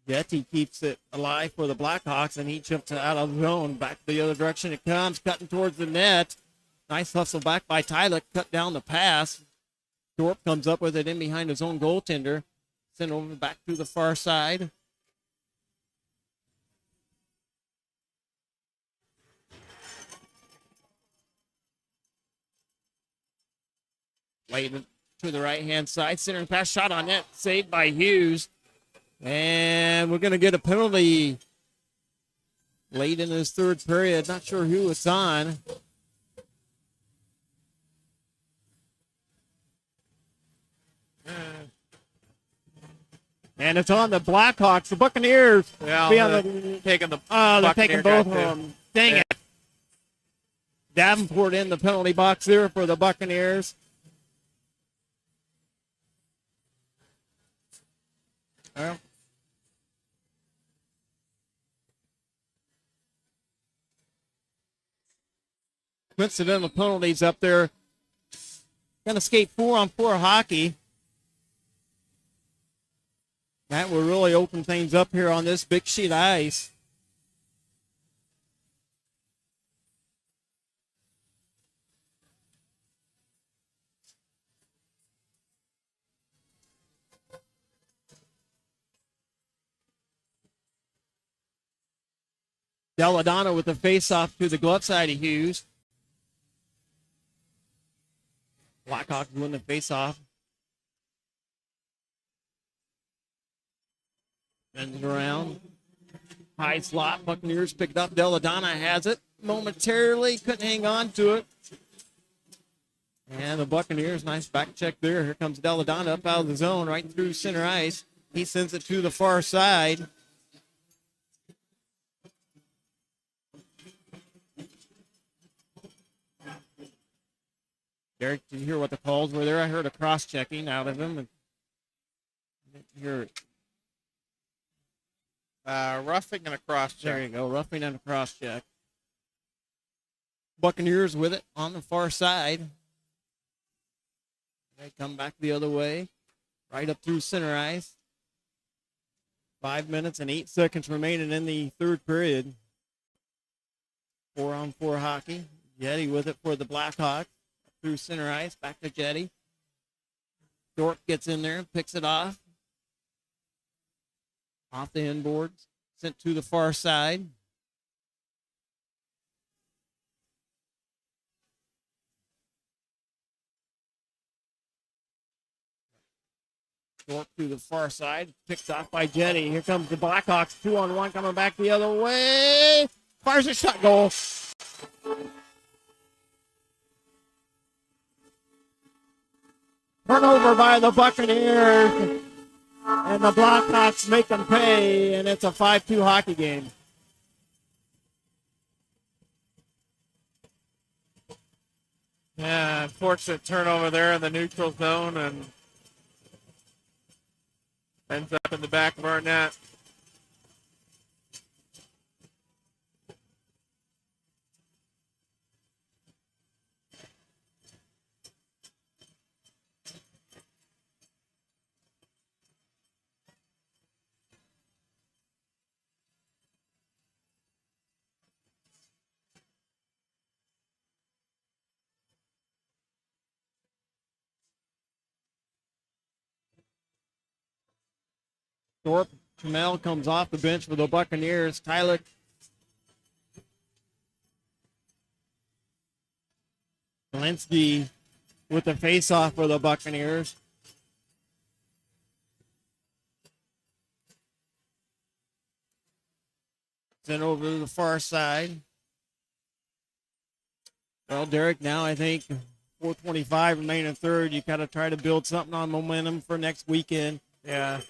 Getty keeps it alive for the Blackhawks, and he chips it out of the zone. Back the other direction it comes, cutting towards the net. Nice hustle back by Tyler. Cut down the pass. Thorpe comes up with it in behind his own goaltender. Sent over back to the far side. Laid to the right-hand side. Center pass shot on net. Saved by Hughes. And we're going to get a penalty late in this third period. Not sure who it's on. And it's on the Blackhawks. The Buccaneers. Yeah, they're taking both of them. Dang it. Davenport in the penalty box there for the Buccaneers. Well, coincidental penalties up there. Going to skate 4-on-4 hockey. That will really open things up here on this big sheet of ice. Deladonna with the face-off to the glove side of Hughes. Blackhawks win the face-off. Bends it around. High slot. Buccaneers pick it up. Deladonna has it momentarily. Couldn't hang on to it. And the Buccaneers, nice back check there. Here comes Deladonna up out of the zone, right through center ice. He sends it to the far side. Derek, did you hear what the calls were there? I heard a cross-checking out of him. Roughing and a cross-check. There you go, roughing and a cross-check. Buccaneers with it on the far side. They come back the other way, right up through center ice. 5 minutes and 8 seconds remaining in the third period. 4-on-4 hockey. Jetty with it for the Blackhawks. Through center ice, back to Jetty. Thorpe gets in there and picks it off. Off the inboards, sent to the far side. Thorpe to the far side, picked off by Jenny. Here comes the Blackhawks, 2-on-1 coming back the other way. Fires a shot, goal. Turnover by the Buccaneers, and the Blackhawks make them pay, and it's a 5-2 hockey game. Yeah, unfortunate turnover there in the neutral zone, and ends up in the back of our net. Thorpe, Trammell comes off the bench for the Buccaneers. Tyler Zelensky with the face-off for the Buccaneers. Sent over to the far side. Well, Derek, now I think 4:25 remaining third. You got to try to build something on momentum for next weekend. Yeah.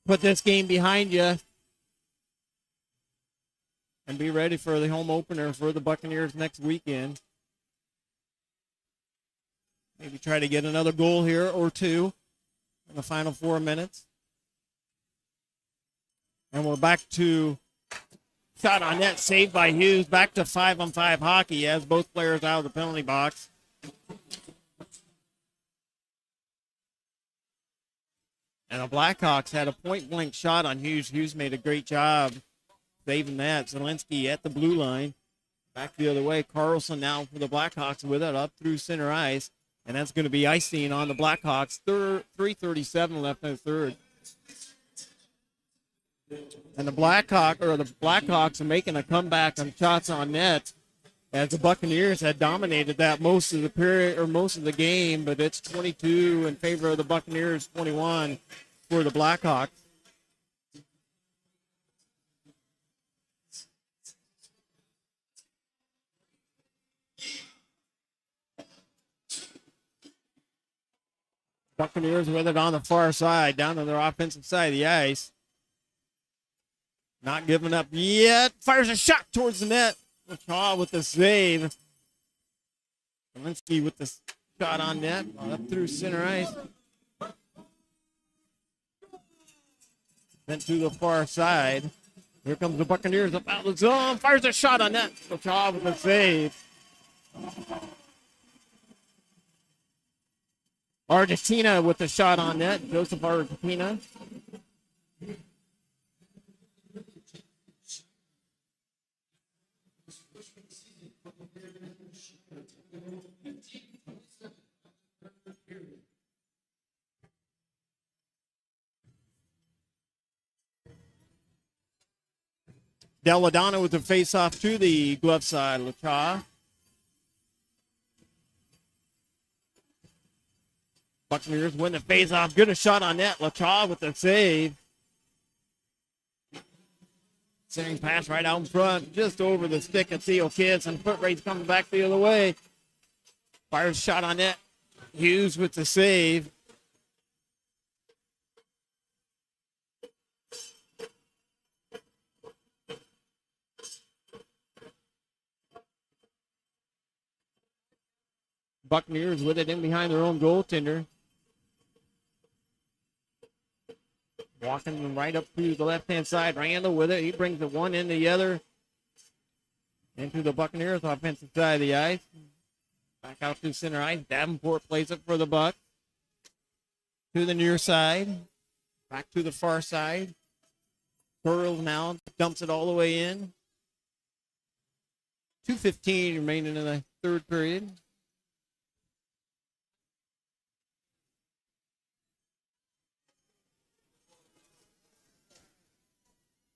Put this game behind you and be ready for the home opener for the Buccaneers next weekend. Maybe try to get another goal here or two in the final 4 minutes. And we're back to shot on net, saved by Hughes. Back to 5-on-5 hockey as both players out of the penalty box. And the Blackhawks had a point-blank shot on Hughes. Hughes made a great job saving that. Zelensky at the blue line. Back the other way. Carlson now for the Blackhawks with it up through center ice. And that's going to be icing on the Blackhawks. 3:37 left in the third. And the Blackhawks are making a comeback on shots on net, as the Buccaneers had dominated that most of the period or most of the game, but it's 22 in favor of the Buccaneers, 21 for the Blackhawks. Buccaneers with it on the far side, down to their offensive side of the ice. Not giving up yet. Fires a shot towards the net. McCaw with the save. Zelensky with the shot on net. Up through center ice. Then to the far side. Here comes the Buccaneers up out of the zone. Fires a shot on net. McCaw with the save. Argentina with the shot on net. Joseph Argentina. Deladonna with the face-off to the glove side. LaCha. Buccaneers win the face-off. Good a shot on net. LaCha with the save. Centering pass right out in front, just over the stick of Theo Kids, and foot race coming back the other way. Fires shot on net. Hughes with the save. Buccaneers with it in behind their own goaltender. Walking right up to the left-hand side. Randall with it. He brings the one in the other. Into the Buccaneers offensive side of the ice. Back out to center ice. Davenport plays it for the Bucs. To the near side. Back to the far side. Burrow now dumps it all the way in. 2:15 remaining in the third period.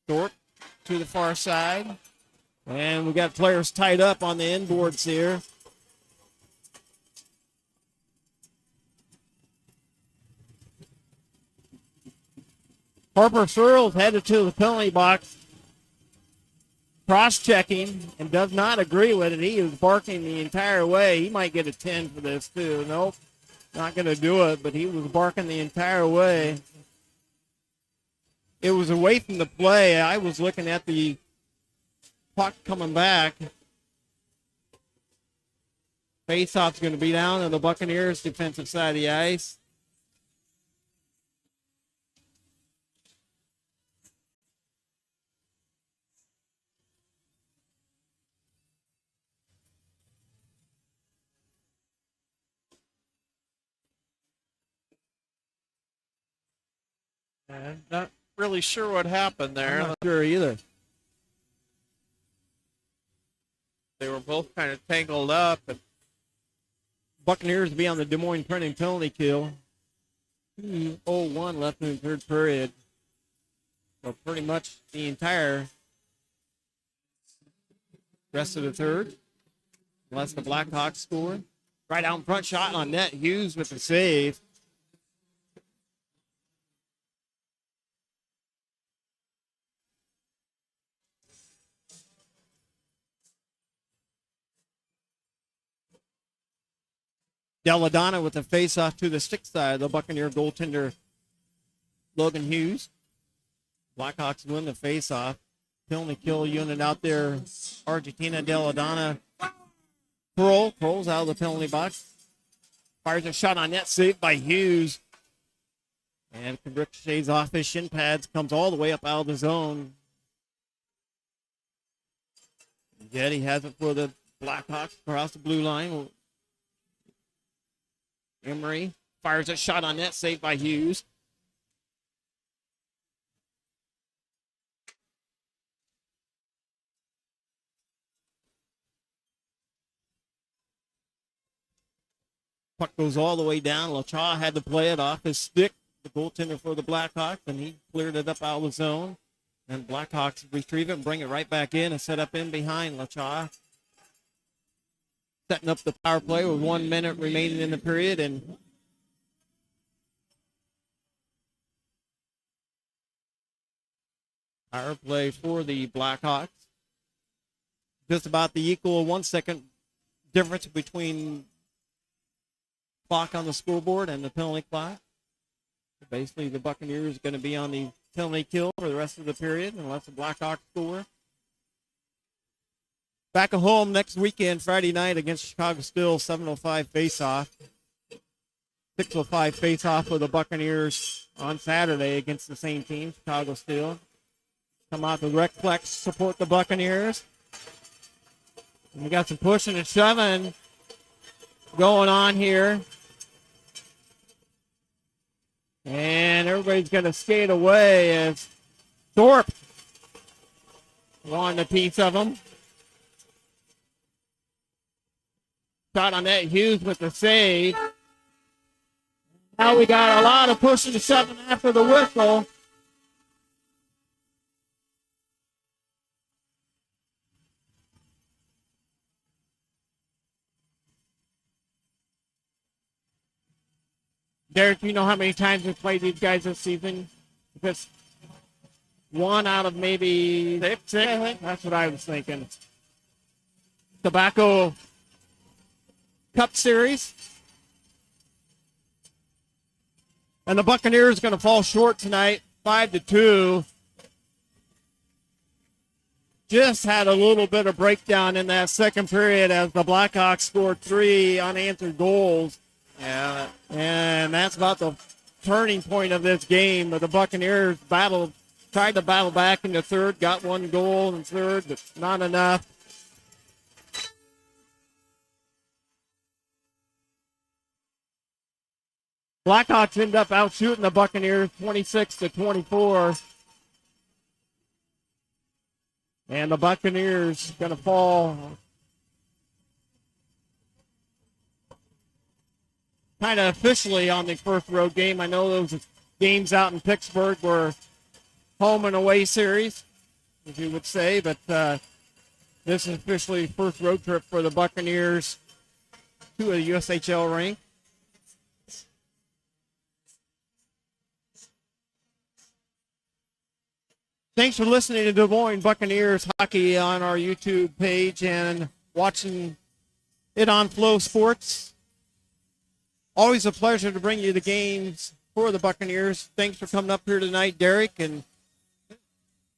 Thorpe to the far side. And we got players tied up on the inboards here. Harper Searles headed to the penalty box, cross-checking, and does not agree with it. He was barking the entire way. He might get a 10 for this, too. Nope, not going to do it, but he was barking the entire way. It was away from the play. I was looking at the puck coming back. Faceoff's going to be down on the Buccaneers' defensive side of the ice. I'm not really sure what happened there. I'm not sure either. They were both kind of tangled up. And Buccaneers will be on the Des Moines Printing penalty kill. 2:01 left in the third period. So pretty much the entire rest of the third, unless the Blackhawks score. Right out in front, shot on net. Hughes with the save. Deladonna with a face-off to the stick side. The Buccaneer goaltender, Logan Hughes. Blackhawks win the face-off. Penalty kill unit out there. Argentina, Deladonna. Pearl's out of the penalty box. Fires a shot on net, saved by Hughes. And ricochets off his shin pads, comes all the way up out of the zone. Yet he has it for the Blackhawks across the blue line. Emery fires a shot on net, saved by Hughes. Puck goes all the way down. Lachaw had to play it off his stick, the goaltender for the Blackhawks, and he cleared it up out of the zone. And Blackhawks retrieve it and bring it right back in and set up in behind Lachaw. Setting up the power play with 1 minute remaining in the period, and power play for the Blackhawks. Just about the equal 1 second difference between clock on the scoreboard and the penalty clock. So basically, the Buccaneers are going to be on the penalty kill for the rest of the period unless the Blackhawks score. Back at home next weekend, Friday night against Chicago Steel, 7:05 face-off. 6:05 face-off for the Buccaneers on Saturday against the same team, Chicago Steel. Come out to Recplex, support the Buccaneers. And we got some pushing and shoving going on here. And everybody's going to skate away as Thorpe wanted a piece of them. Shot on that, Hughes with the save. Now we got a lot of pushing and shoving after the whistle. Derek, you know how many times we've played these guys this season? Just one out of maybe six, I think. That's what I was thinking. Tobacco Cup Series. And the Buccaneers going to fall short tonight, 5-2. Just had a little bit of breakdown in that second period as the Blackhawks scored 3 unanswered goals. Yeah. And that's about the turning point of this game. But the Buccaneers tried to battle back in the third, got 1 goal in third, but not enough. Blackhawks end up outshooting the Buccaneers 26-24. And the Buccaneers going to fall kind of officially on the first road game. I know those games out in Pittsburgh were home and away series. as you would say. But this is officially first road trip for the Buccaneers to a USHL rink. Thanks for listening to Des Moines Buccaneers hockey on our YouTube page and watching it on Flow Sports. Always a pleasure to bring you the games for the Buccaneers. Thanks for coming up here tonight, Derek. And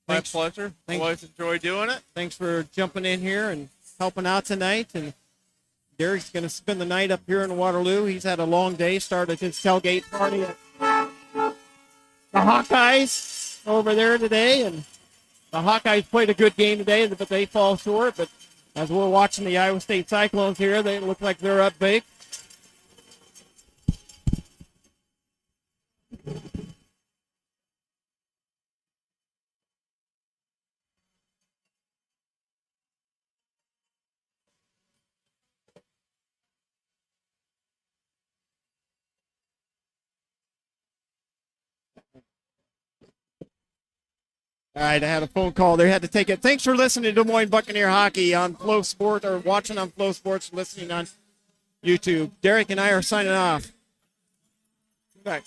My pleasure. Always enjoy doing it. Thanks for jumping in here and helping out tonight. And Derek's going to spend the night up here in Waterloo. He's had a long day. Started his tailgate party at the Hawkeyes over there today. And the Hawkeyes played a good game today, but they fall short. But as we're watching the Iowa State Cyclones here, they look like they're up big. All right, I had a phone call. They had to take it. Thanks for listening to Des Moines Buccaneer hockey on Flow Sport, or watching on Flow Sports, listening on YouTube. Derek and I are signing off. Okay.